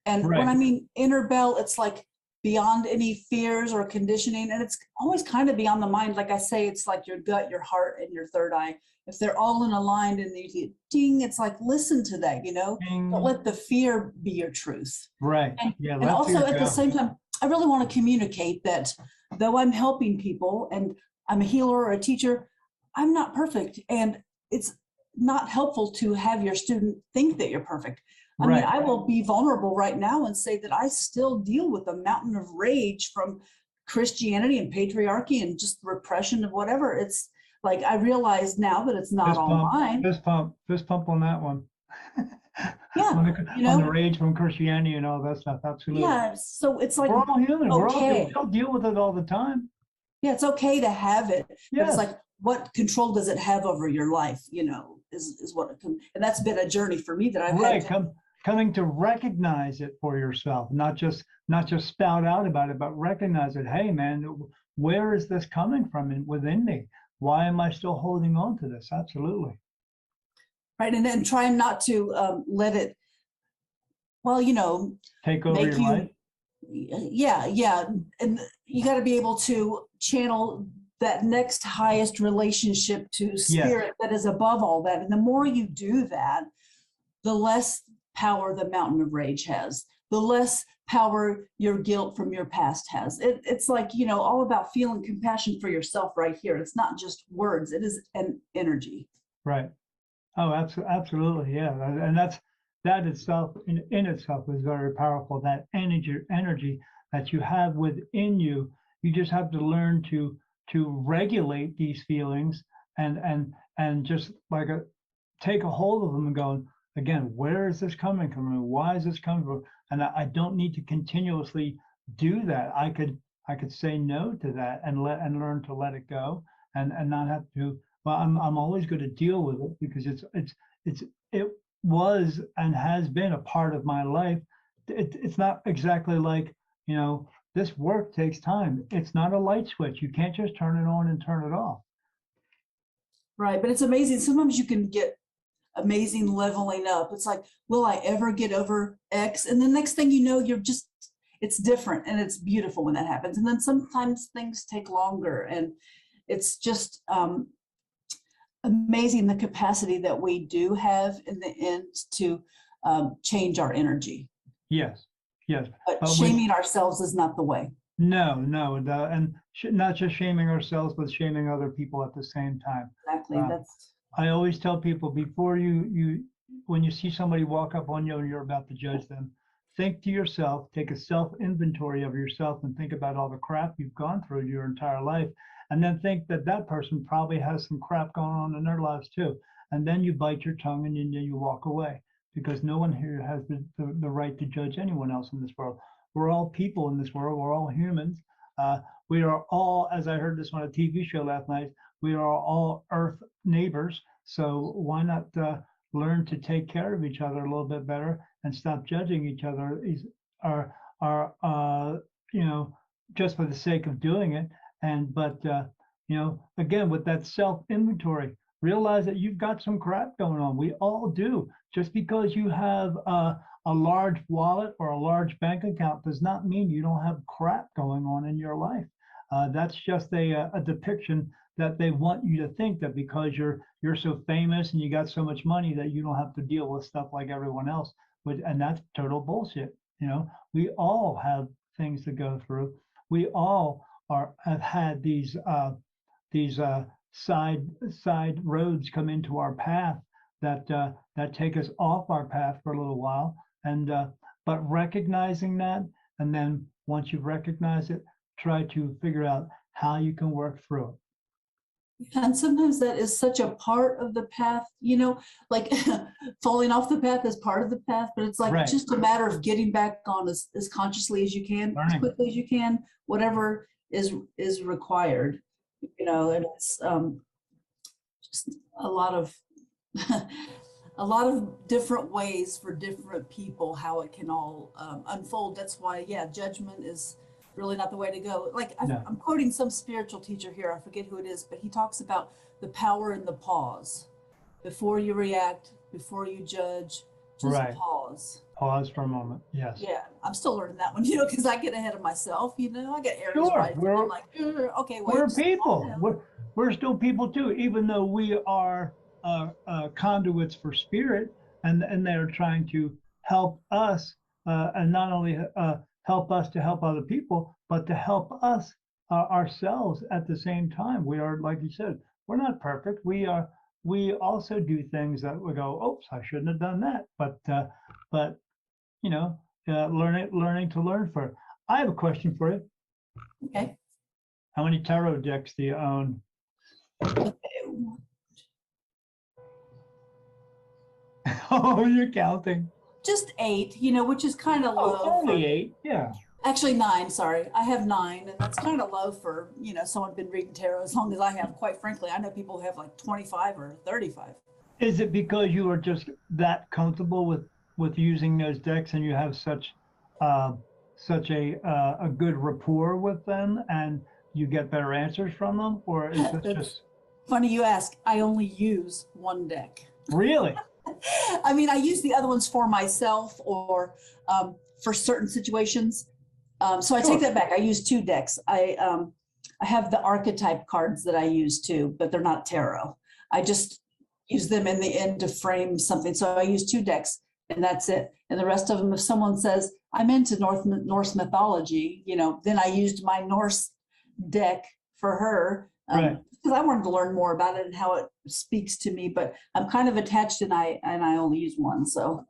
S3: And
S2: Right.
S3: when I mean inner bell, it's like beyond any fears or conditioning. And it's always kind of beyond the mind. Like I say, it's like your gut, your heart, and your third eye. If they're all in aligned and you get ding, it's like, listen to that,
S2: Ding.
S3: Don't let the fear be your truth.
S2: Right.
S3: And also at the same time, I really want to communicate that though I'm helping people and I'm a healer or a teacher, I'm not perfect. And it's not helpful to have your student think that you're perfect. I mean, I will be vulnerable right now and say that I still deal with a mountain of rage from Christianity and patriarchy and just repression of whatever. It's like, I realize now that it's not all mine.
S2: Fist pump on that one.
S3: Yeah,
S2: on the rage from Christianity and all that stuff. Absolutely.
S3: Yeah, so it's like,
S2: we're all human.
S3: okay.
S2: We all deal with it all the time.
S3: Yeah, it's okay to have it. But
S2: Yes.
S3: it's like, what control does it have over your life? Is what it can, and that's been a journey for me that I've had to,
S2: coming to recognize it for yourself, not just spout out about it, but recognize it. Hey, man, where is this coming from within me? Why am I still holding on to this? Absolutely.
S3: Right, and then trying not to let it,
S2: take over your life.
S3: Yeah, and you got to be able to channel that next highest relationship to spirit that is above all that. And the more you do that, the less power the mountain of rage has, the less power your guilt from your past has. It's like, all about feeling compassion for yourself right here. It's not just words, it is an energy.
S2: Right. Oh, absolutely. Yeah. And that itself in itself is very powerful. That energy that you have within you, you just have to learn to regulate these feelings and just like take a hold of them and go, again, where is this coming from? Why is this coming from? And I don't need to continuously do that. I could say no to that and learn to let it go and not have to. Well, I'm always going to deal with it because it was and has been a part of my life. It's not exactly like, this work takes time. It's not a light switch. You can't just turn it on and turn it off.
S3: Right, but it's amazing. Sometimes you can get amazing leveling up. It's like, will I ever get over X? And the next thing you know, it's different and it's beautiful when that happens. And then sometimes things take longer, and it's just amazing the capacity that we do have in the end to change our energy.
S2: Yes.
S3: But shaming ourselves is not the way.
S2: No, and not just shaming ourselves, but shaming other people at the same time.
S3: Exactly.
S2: I always tell people before when you see somebody walk up on you and you're about to judge them, think to yourself, take a self-inventory of yourself and think about all the crap you've gone through your entire life. And then think that person probably has some crap going on in their lives too. And then you bite your tongue and then you walk away, because no one here has the right to judge anyone else in this world. we're all people in this world. We're all humans. We are all, as I heard this on a TV show last night, we are all Earth neighbors. So why not learn to take care of each other a little bit better and stop judging each other? Are you know, just for the sake of doing it. But you know, again, with that self inventory, realize that you've got some crap going on. We all do. Just because you have a large wallet or a large bank account does not mean you don't have crap going on in your life. That's just a depiction that they want you to think that because you're so famous and you got so much money that you don't have to deal with stuff like everyone else. And that's total bullshit. You know, we all have things to go through. We all have had these side roads come into our path that take us off our path for a little while. And but recognizing that, and then once you recognize it, try to figure out how you can work through it.
S3: And sometimes that is such a part of the path, you know, like falling off the path is part of the path, but it's like
S2: Right.
S3: just a matter of getting back on as consciously as you can, as
S2: Learning.
S3: quickly as you can, whatever is required, you know, and it's just a lot of a lot of different ways for different people how it can all unfold. That's why, yeah, judgment is really not the way to go. Like
S2: No.
S3: I'm quoting some spiritual teacher here, I forget who it is, but he talks about the power in the pause. Before you react, before you judge, just
S2: Right.
S3: pause.
S2: Pause for a moment. Yes.
S3: Yeah, I'm still learning that one, you know, because I get ahead of myself, you know, I get areas
S2: Sure,
S3: right. I'm like, okay, wait.
S2: We're
S3: just calm
S2: people.
S3: down."
S2: We're still people too, even though we are conduits for spirit, and they're trying to help us, and not only help us to help other people, but to help us ourselves at the same time. We are, like you said, we're not perfect. We also do things that we go, oops, I shouldn't have done that. But you know, learning to learn for it. I have a question for you.
S3: Okay.
S2: How many tarot decks do you own? Oh, you're counting.
S3: Just 8, you know, which is kind of low.
S2: Oh, only 8. Yeah.
S3: Actually 9, sorry. I have 9, and that's kind of low for, you know, someone been reading tarot as long as I have. Quite frankly, I know people who have like 25 or 35.
S2: Is it because you are just that comfortable with using those decks and you have such a good rapport with them and you get better answers from them, or is this just
S3: Funny you ask. I only use one deck.
S2: really?
S3: I mean, I use the other ones for myself or for certain situations. So I
S2: Sure.
S3: take that back. I use 2 decks. I have the archetype cards that I use too, but they're not tarot. I just use them in the end to frame something. So I use 2 decks and that's it. And the rest of them, if someone says, I'm into Norse mythology, you know, then I used my Norse deck for her.
S2: Right.
S3: Because I wanted to learn more about it and how it speaks to me, but I'm kind of attached and I only use one. So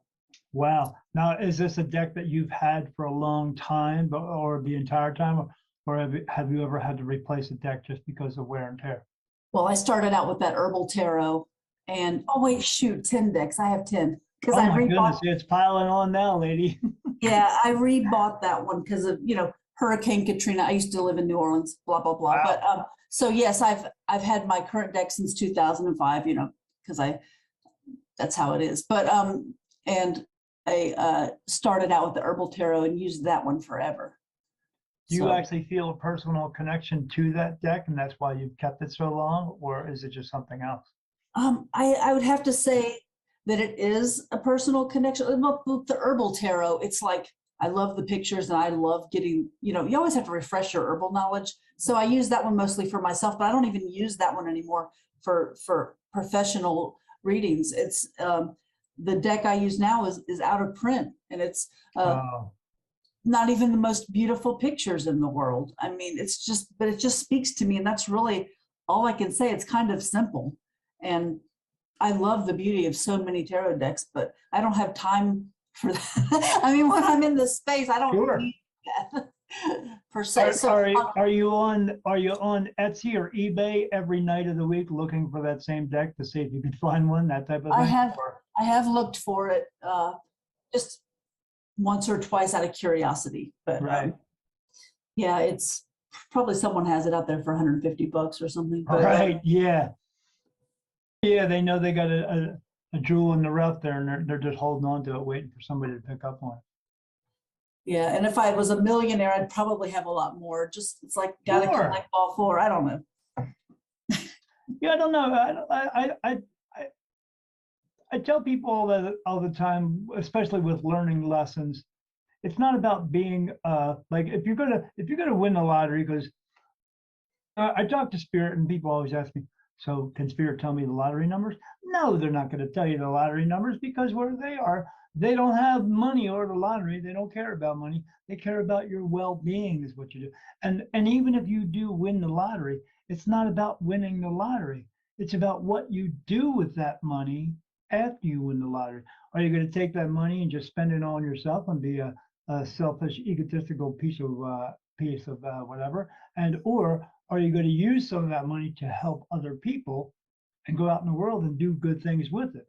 S2: Wow. Now, is this a deck that you've had for a long time, or the entire time, or have you ever had to replace a deck just because of wear and tear?
S3: well, I started out with that Herbal Tarot and oh wait, shoot, 10 decks. I have 10 because
S2: Oh
S3: I
S2: my goodness,
S3: rebought.
S2: it's piling on now, lady.
S3: Yeah, I rebought that one because of, you know, Hurricane Katrina. I used to live in New Orleans, blah, blah, blah.
S2: Wow.
S3: But so yes, I've had my current deck since 2005, you know, because that's how it is. But and I started out with the Herbal Tarot and used that one forever.
S2: Do you
S3: So,
S2: actually feel a personal connection to that deck, and that's why you've kept it so long, or is it just something else?
S3: I would have to say that it is a personal connection. With the Herbal Tarot, it's like I love the pictures and I love getting, you know, you always have to refresh your herbal knowledge. So I use that one mostly for myself, but I don't even use that one anymore for professional readings. It's the deck I use now is out of print and it's
S2: Oh,
S3: not even the most beautiful pictures in the world. I mean, it's just, but it just speaks to me. And that's really all I can say. It's kind of simple. And I love the beauty of so many tarot decks, but I don't have time for that. I mean, when I'm in this space, I don't
S2: Sure.
S3: need that per se. So
S2: are you on Etsy or eBay every night of the week looking for that same deck to see if you can find one, that type of thing?
S3: I have looked for it, just once or twice out of curiosity, but
S2: Right.
S3: yeah, it's probably someone has it out there for $150 or something. But
S2: Right. Yeah. Yeah. They know they got a jewel in the rough there, and they're just holding on to it, waiting for somebody to pick up on it.
S3: yeah, and if I was a millionaire, I'd probably have a lot more. Just it's like gotta
S2: Sure.
S3: collect all four. I don't know.
S2: Yeah. I don't know. I tell people all the time, especially with learning lessons, it's not about being like if you're gonna win the lottery, because I talk to Spirit and people always ask me, so can Spirit tell me the lottery numbers? No, they're not going to tell you the lottery numbers, because where they are, they don't have money or the lottery. They don't care about money. They care about your well-being is what you do. And even if you do win the lottery, it's not about winning the lottery. It's about what you do with that money after you win the lottery. Are you going to take that money and just spend it on yourself and be a selfish, egotistical piece of whatever? Or are you going to use some of that money to help other people and go out in the world and do good things with it?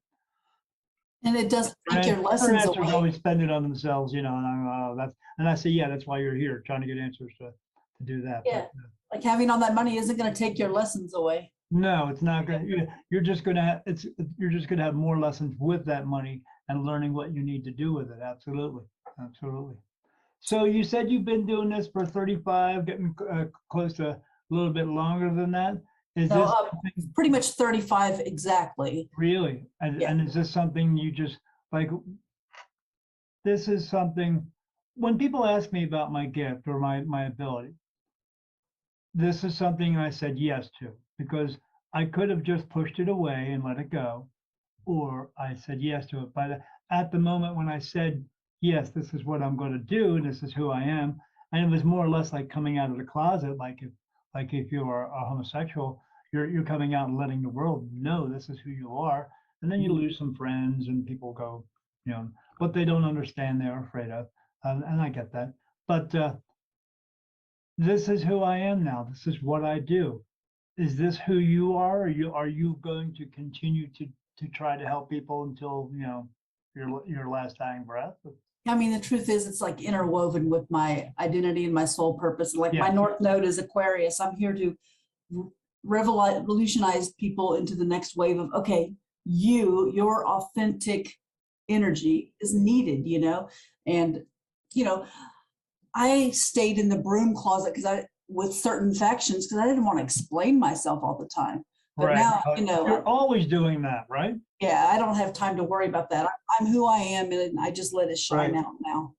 S3: And it doesn't take your
S2: Their
S3: lessons
S2: answers
S3: away.
S2: always spend it on themselves, and I say, yeah, that's why you're here, trying to get answers to do that.
S3: Yeah. Like having all that money isn't going to take your lessons away.
S2: No, it's not going to. You're just going to have more lessons with that money and learning what you need to do with it. Absolutely, absolutely. So you said you've been doing this for 35, getting close to a little bit longer than that. Is
S3: So
S2: this
S3: pretty much 35 exactly.
S2: really?
S3: Yeah.
S2: And is this something you just like? This is something, when people ask me about my gift or my ability, this is something I said yes to, because I could have just pushed it away and let it go, or I said yes to it. But at the moment when I said, yes, this is what I'm going to do, and this is who I am, and it was more or less like coming out of the closet, like if you're a homosexual, you're coming out and letting the world know this is who you are, and then you lose some friends and people go, what they don't understand, they're afraid of, and I get that. But this is who I am now. This is what I do. Is this who you are? Are you going to continue to try to help people until your last dying breath?
S3: I mean, the truth is, it's like interwoven with my identity and my soul purpose. Like my
S2: Yeah.
S3: North Node is Aquarius. I'm here to revolutionize people into the next wave of, okay, your authentic energy is needed, and, I stayed in the broom closet with certain factions because I didn't want to explain myself all the time. But
S2: Right.
S3: now,
S2: You're always doing that, right?
S3: yeah, I don't have time to worry about that. I'm who I am, and I just let it shine
S2: Right.
S3: out now,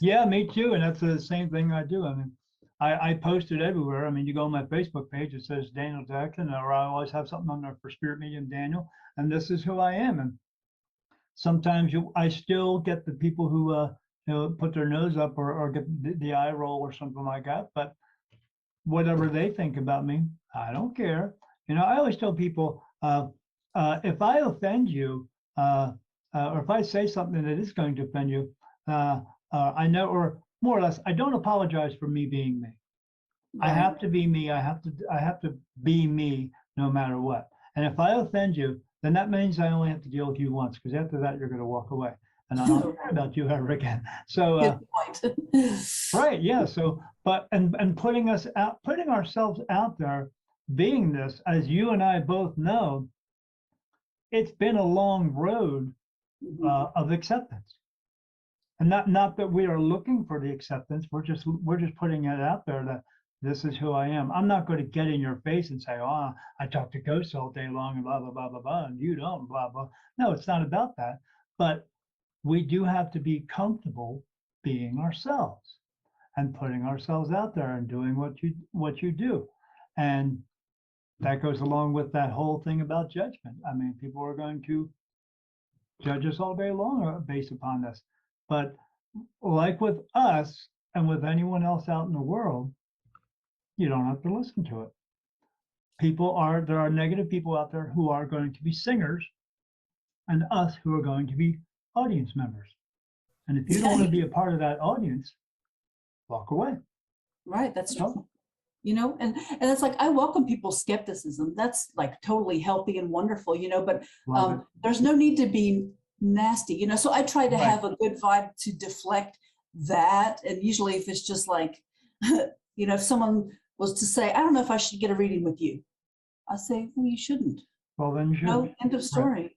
S2: Yeah, me too. And that's the same thing I do. I mean, I post it everywhere. I mean, you go on my Facebook page, it says Daniel Jackson, or I always have something on there for Spirit Medium Daniel, and this is who I am. And sometimes I still get the people who put their nose up or get the eye roll or something like that. But whatever they think about me, I don't care. I always tell people, if I offend you, or if I say something that is going to offend you, I know, or more or less, I don't apologize for me being me. I have to be me. I have to be me no matter what. And if I offend you, then that means I only have to deal with you once, because after that, you're going to walk away, and I don't care about you ever again. So,
S3: Good point.
S2: right, yeah. So, but and putting ourselves out there, being this, as you and I both know, it's been a long road of acceptance, and not that we are looking for the acceptance. We're just putting it out there that this is who I am. I'm not going to get in your face and say, oh, I talk to ghosts all day long and blah blah blah blah blah, and you don't, blah blah. No, it's not about that. But we do have to be comfortable being ourselves and putting ourselves out there and doing what you do. And that goes along with that whole thing about judgment. I mean, people are going to judge us all day long based upon this. But like with us and with anyone else out in the world, you don't have to listen to it. There are negative people out there who are going to be singers, and us who are going to be audience members. And if you don't want to be a part of that audience, walk away.
S3: Right, that's true. And it's like, I welcome people's skepticism. That's like totally healthy and wonderful, but there's no need to be nasty, you know, so I try to
S2: Right.
S3: have a good vibe to deflect that. And usually if it's just like, you know, if someone was to say, I don't know if I should get a reading with you, I say, well, you shouldn't.
S2: Well, then you should.
S3: No, end of
S2: Right.
S3: story.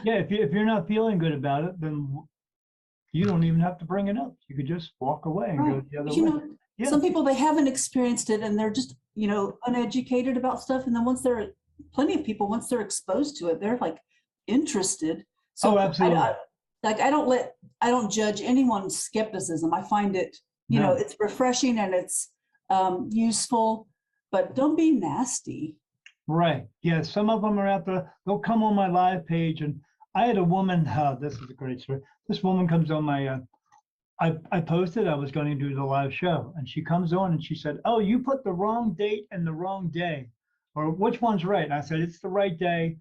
S2: Yeah, if you're not feeling good about it, then you don't even have to bring it up. You could just walk away and go
S3: Right.
S2: the other
S3: You
S2: way.
S3: know,
S2: Yeah.
S3: some people, they haven't experienced it and they're just, you know, uneducated about stuff. And then plenty of people, once they're exposed to it, they're like interested.
S2: Oh,
S3: So
S2: absolutely.
S3: like, I don't judge anyone's skepticism. I find it, you know,
S2: No.
S3: it's refreshing and it's useful, but don't be nasty.
S2: Right. Yeah. Some of them are out there. They'll come on my live page, and I had a woman. This is a great story. This woman comes on my. I posted I was going to do the live show, and she comes on and she said, "Oh, you put the wrong date and the wrong day, or which one's right?" And I said, "It's the right day.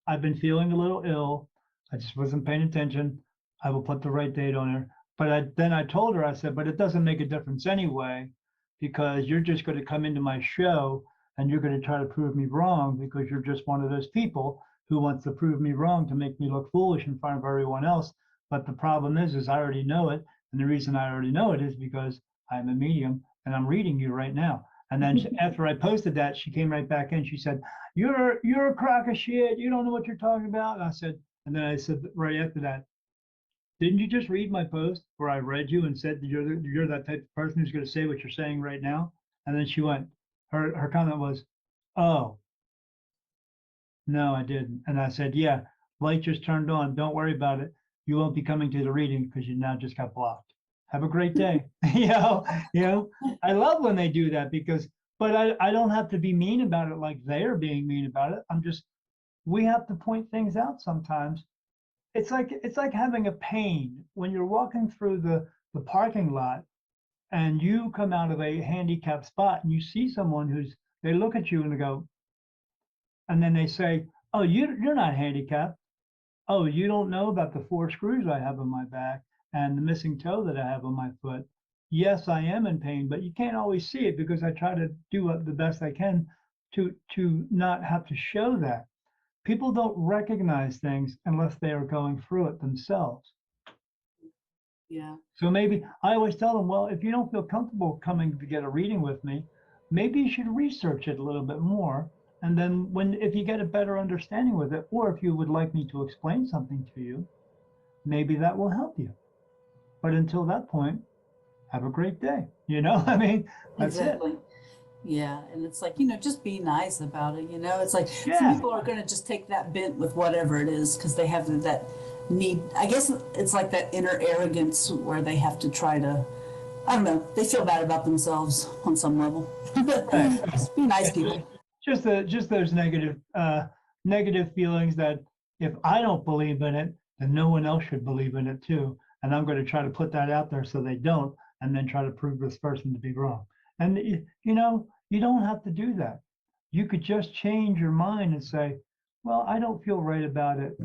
S2: I've been feeling a little ill. I just wasn't paying attention. I will put the right date on there." But then I told her, I said, "But it doesn't make a difference anyway, because you're just going to come into my show and you're going to try to prove me wrong because you're just one of those people who wants to prove me wrong to make me look foolish in front of everyone else. But the problem is I already know it. And the reason I already know it is because I'm a medium and I'm reading you right now." And then after I posted that, she came right back in. She said, you're a crock of shit. You don't know what you're talking about." And then I said right after that, "Didn't you just read my post where I read you and said that you're that type of person who's going to say what you're saying right now?" And then she went, her comment was, "Oh, no, I didn't." And I said, "Yeah, light just turned on. Don't worry about it. You won't be coming to the reading because you now just got blocked. Have a great day." I love when they do that but I don't have to be mean about it like they're being mean about it. We have to point things out sometimes. It's like having a pain when you're walking through the parking lot and you come out of a handicapped spot and you see someone they look at you and they go, and then they say, "Oh, you're not handicapped. Oh, you don't know about the 4 screws I have on my back and the missing toe that I have on my foot. Yes, I am in pain, but you can't always see it because I try to do the best I can to not have to show that." People don't recognize things unless they are going through it themselves.
S3: Yeah.
S2: So maybe I always tell them, well, if you don't feel comfortable coming to get a reading with me, maybe you should research it a little bit more. And then if you get a better understanding with it, or if you would like me to explain something to you, maybe that will help you. But until that point, have a great day. I mean, that's
S3: Exactly.
S2: it.
S3: Yeah. And it's like, you know, just be nice about it. You know, it's like some
S2: Yeah.
S3: people are going to just take that bent with whatever it is because they have that need. I guess it's like that inner arrogance where they have to try to, I don't know, they feel bad about themselves on some level.
S2: Right.
S3: Just be nice people.
S2: Just those negative feelings that if I don't believe in it, then no one else should believe in it too. And I'm going to try to put that out there so they don't, and then try to prove this person to be wrong. And you don't have to do that. You could just change your mind and say, well, I don't feel right about it,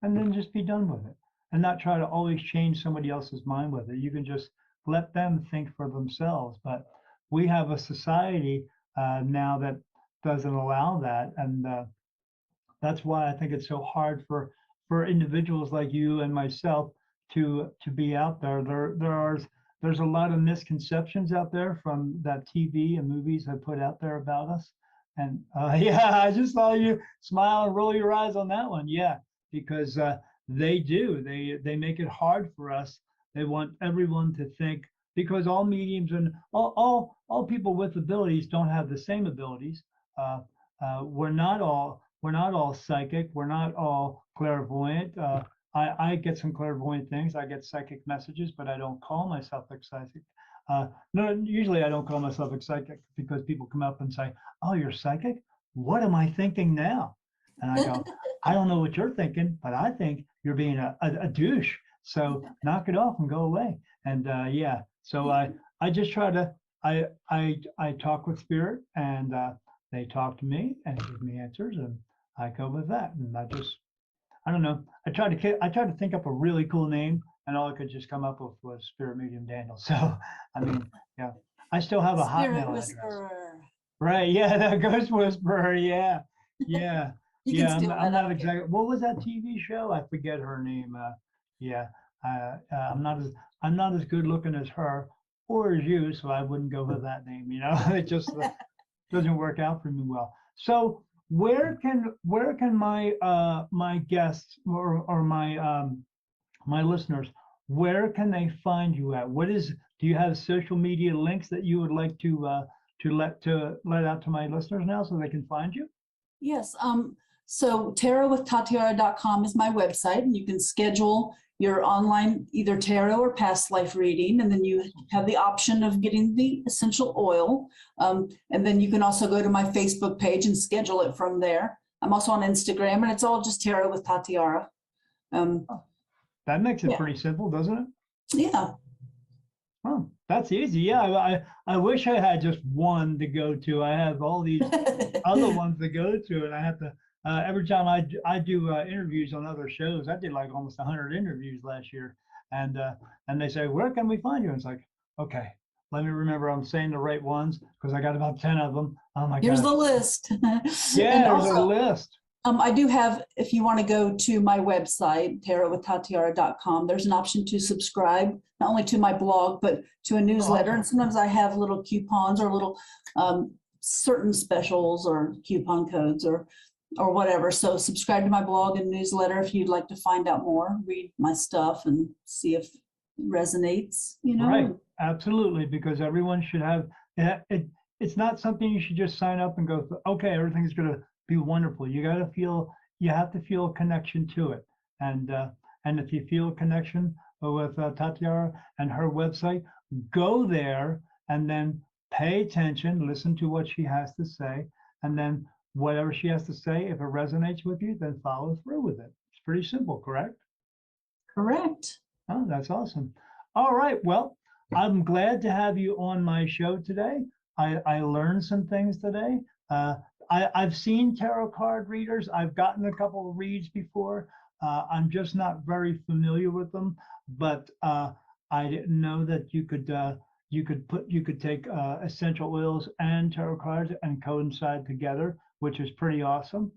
S2: and then just be done with it, and not try to always change somebody else's mind with it. You can just let them think for themselves. But we have a society now that doesn't allow that, and that's why I think it's so hard for individuals like you and myself to be out there. There's a lot of misconceptions out there from that TV and movies have put out there about us. And yeah, I just saw you smile and roll your eyes on that one. Yeah, because they do. They make it hard for us. They want everyone to think, because all mediums and all people with abilities don't have the same abilities. We're not all psychic. We're not all clairvoyant. I get some clairvoyant things. I get psychic messages, but I don't call myself a psychic. No, usually I don't call myself a psychic because people come up and say, "Oh, you're psychic? What am I thinking now?" And I go, "I don't know what you're thinking, but I think you're being a douche. So knock it off and go away." And yeah, so I just try to I talk with spirit, and they talk to me and give me answers, and I go with that. And I don't know. I tried to think up a really cool name, and all I could just come up with was Spirit Medium Daniel. So I mean, yeah, I still have a
S3: Spirit
S2: Hotmail address.
S3: whisperer.
S2: Right? Yeah, the Ghost Whisperer. Yeah, yeah.
S3: You
S2: Yeah,
S3: can steal
S2: I'm
S3: that. I
S2: not
S3: don't care.
S2: exactly. What was that TV show? I forget her name. Yeah, I'm not as good looking as her or as you, so I wouldn't go with that name. You know, it just doesn't work out for me well. So where can my guests or my listeners, where can they find you at? Do you have social media links that you would like to let out to my listeners now so they can find you?
S3: Yes. So tarotwithtatiara.com is my website, and you can schedule your online either tarot or past life reading, and then you have the option of getting the essential oil. And then you can also go to my Facebook page and schedule it from there. I'm also on Instagram, and it's all just Tarot with Tatiara.
S2: That makes it
S3: Yeah.
S2: pretty simple, doesn't it?
S3: Yeah.
S2: Oh, that's easy. Yeah, I wish I had just one to go to. I have all these other ones to go to, and I have to every time I do interviews on other shows. I did like almost 100 interviews last year, and they say, where can we find you? And it's like, okay, let me remember I'm saying the right ones because I got about 10 of them. Oh my
S3: Here's
S2: gosh.
S3: the list.
S2: Yeah,
S3: And
S2: there's a
S3: also,
S2: list.
S3: I do have, if you want to go to my website, tarotwithtatiara.com, there's an option to subscribe, not only to my blog, but to a newsletter.
S2: awesome.
S3: And sometimes I have little coupons or little certain specials or coupon codes or whatever. So subscribe to my blog and newsletter if you'd like to find out more, read my stuff and see if it resonates, you know.
S2: Right, absolutely, because everyone should have it's not something you should just sign up and go, okay, everything's going to be wonderful. You have to feel a connection to it. And if you feel a connection with Tatiara and her website, go there and then pay attention, listen to what she has to say, and then whatever she has to say, if it resonates with you, then follow through with it. It's pretty simple, correct?
S3: Correct.
S2: Oh, that's awesome. All right. Well, I'm glad to have you on my show today. I learned some things today. I've seen tarot card readers. I've gotten a couple of reads before. I'm just not very familiar with them, but I didn't know that you could take essential oils and tarot cards and coincide together, which is pretty awesome.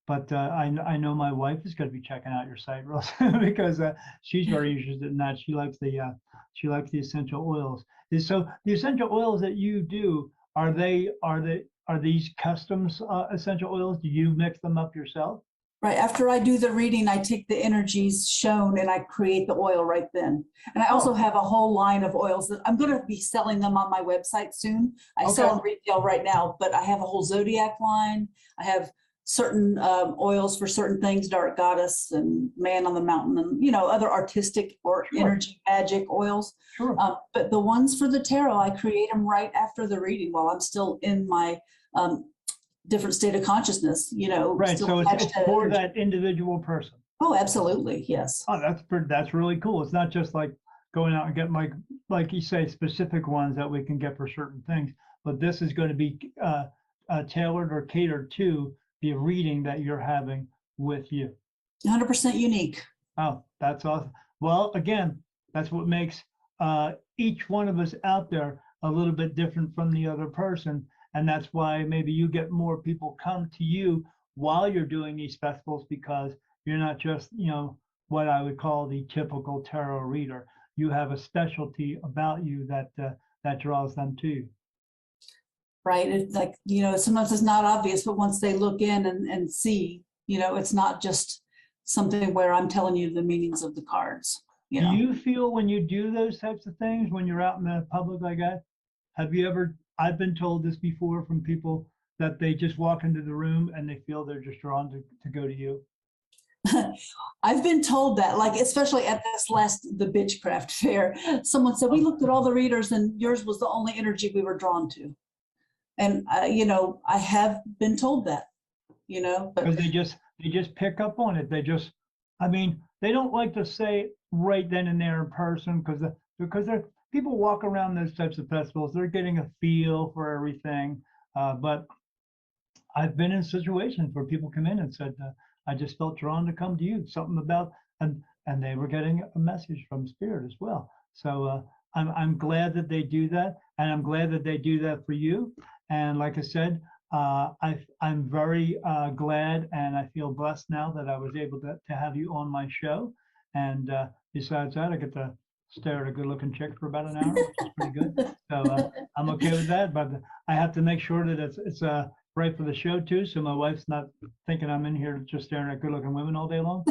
S2: But I know my wife is going to be checking out your site real soon because she's very interested in that. She likes the essential oils. So the essential oils that you do, are these customs essential oils? Do you mix them up yourself?
S3: Right. After I do the reading, I take the energies shown and I create the oil right then. And I also
S2: Oh,
S3: have a whole line of oils that I'm going to be selling them on my website soon. I
S2: okay.
S3: sell them retail right now, but I have a whole zodiac line. I have certain oils for certain things, dark goddess and man on the mountain, and other artistic or
S2: Sure.
S3: energy magic oils.
S2: Sure.
S3: But the ones for the tarot, I create them right after the reading while I'm still in my different state of consciousness,
S2: Right.
S3: still
S2: So
S3: attached
S2: it's
S3: to
S2: for
S3: energy.
S2: that individual person.
S3: Oh, absolutely. Yes.
S2: Oh, that's really cool. It's not just like going out and getting like you say, specific ones that we can get for certain things, but this is going to be tailored or catered to the reading that you're having with you.
S3: 100% unique.
S2: Oh, that's awesome. Well, again, that's what makes each one of us out there a little bit different from the other person. And that's why maybe you get more people come to you while you're doing these festivals, because you're not just, what I would call the typical tarot reader. You have a specialty about you that draws them to you.
S3: Right. It's like, sometimes it's not obvious, but once they look in and see, it's not just something where I'm telling you the meanings of the cards.
S2: Do you feel when you do those types of things, when you're out in the public like that, I've been told this before from people that they just walk into the room and they feel they're just drawn to go to you.
S3: I've been told that, like, especially at the Bitchcraft fair, someone said, we looked at all the readers and yours was the only energy we were drawn to. And, I have been told that, but
S2: Because they just pick up on it. They don't like to say it right then and there in person because people walk around those types of festivals, they're getting a feel for everything. But I've been in situations where people come in and said, I just felt drawn to come to you, something about, and they were getting a message from spirit as well. So I'm glad that they do that, and I'm glad that they do that for you. And like I said, I'm very glad, and I feel blessed now that I was able to have you on my show. And besides that, I get to stare at a good-looking chick for about an hour, which is pretty good. So I'm okay with that. But I have to make sure that it's right for the show too, so my wife's not thinking I'm in here just staring at good-looking women all day long.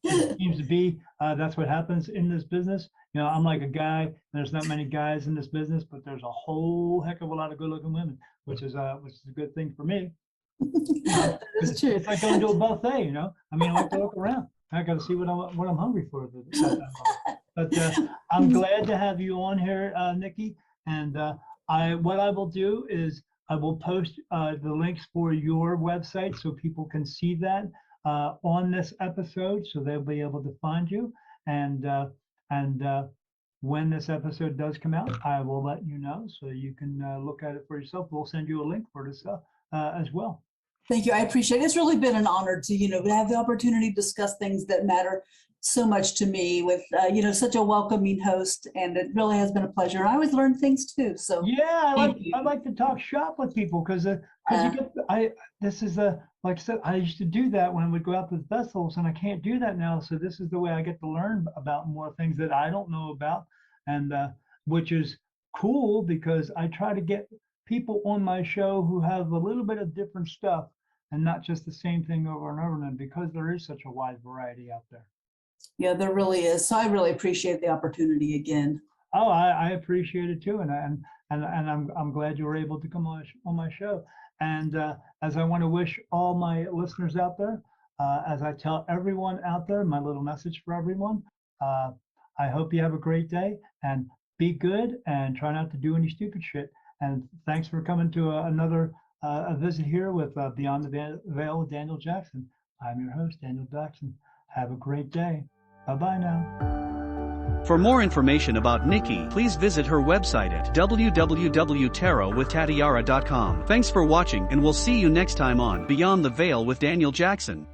S2: It seems to be that's what happens in this business. You know, I'm like a guy. There's not many guys in this business, but there's a whole heck of a lot of good-looking women, which is a good thing for me.
S3: That's true.
S2: It's like going to a buffet, you know. I mean, I like to look around. I got to see what I'm hungry for. But I'm glad to have you on here, Nicki. And what I will do is I will post the links for your website so people can see that on this episode, so they'll be able to find you. And when this episode does come out, I will let you know so you can look at it for yourself. We'll send you a link for this as well.
S3: Thank you. I appreciate it. It's really been an honor to, have the opportunity to discuss things that matter so much to me with, such a welcoming host. And it really has been a pleasure. I always learn things too. So
S2: yeah, I like to talk shop with people because this is like I said, I used to do that when I would go out to the festivals, and I can't do that now. So this is the way I get to learn about more things that I don't know about, and which is cool because I try to get people on my show who have a little bit of different stuff and not just the same thing over and over again, because there is such a wide variety out there.
S3: Yeah, there really is. So I really appreciate the opportunity again.
S2: Oh, I appreciate it too, and I'm glad you were able to come on my show. And as I want to wish all my listeners out there, as I tell everyone out there, my little message for everyone, I hope you have a great day and be good and try not to do any stupid shit. And thanks for coming to another visit here with Beyond the Veil with Daniel Jackson. I'm your host, Daniel Jackson. Have a great day. Bye-bye now.
S1: For more information about Nicki, please visit her website at www.tarotwithtatiara.com. Thanks for watching, and we'll see you next time on Beyond the Veil with Daniel Jackson.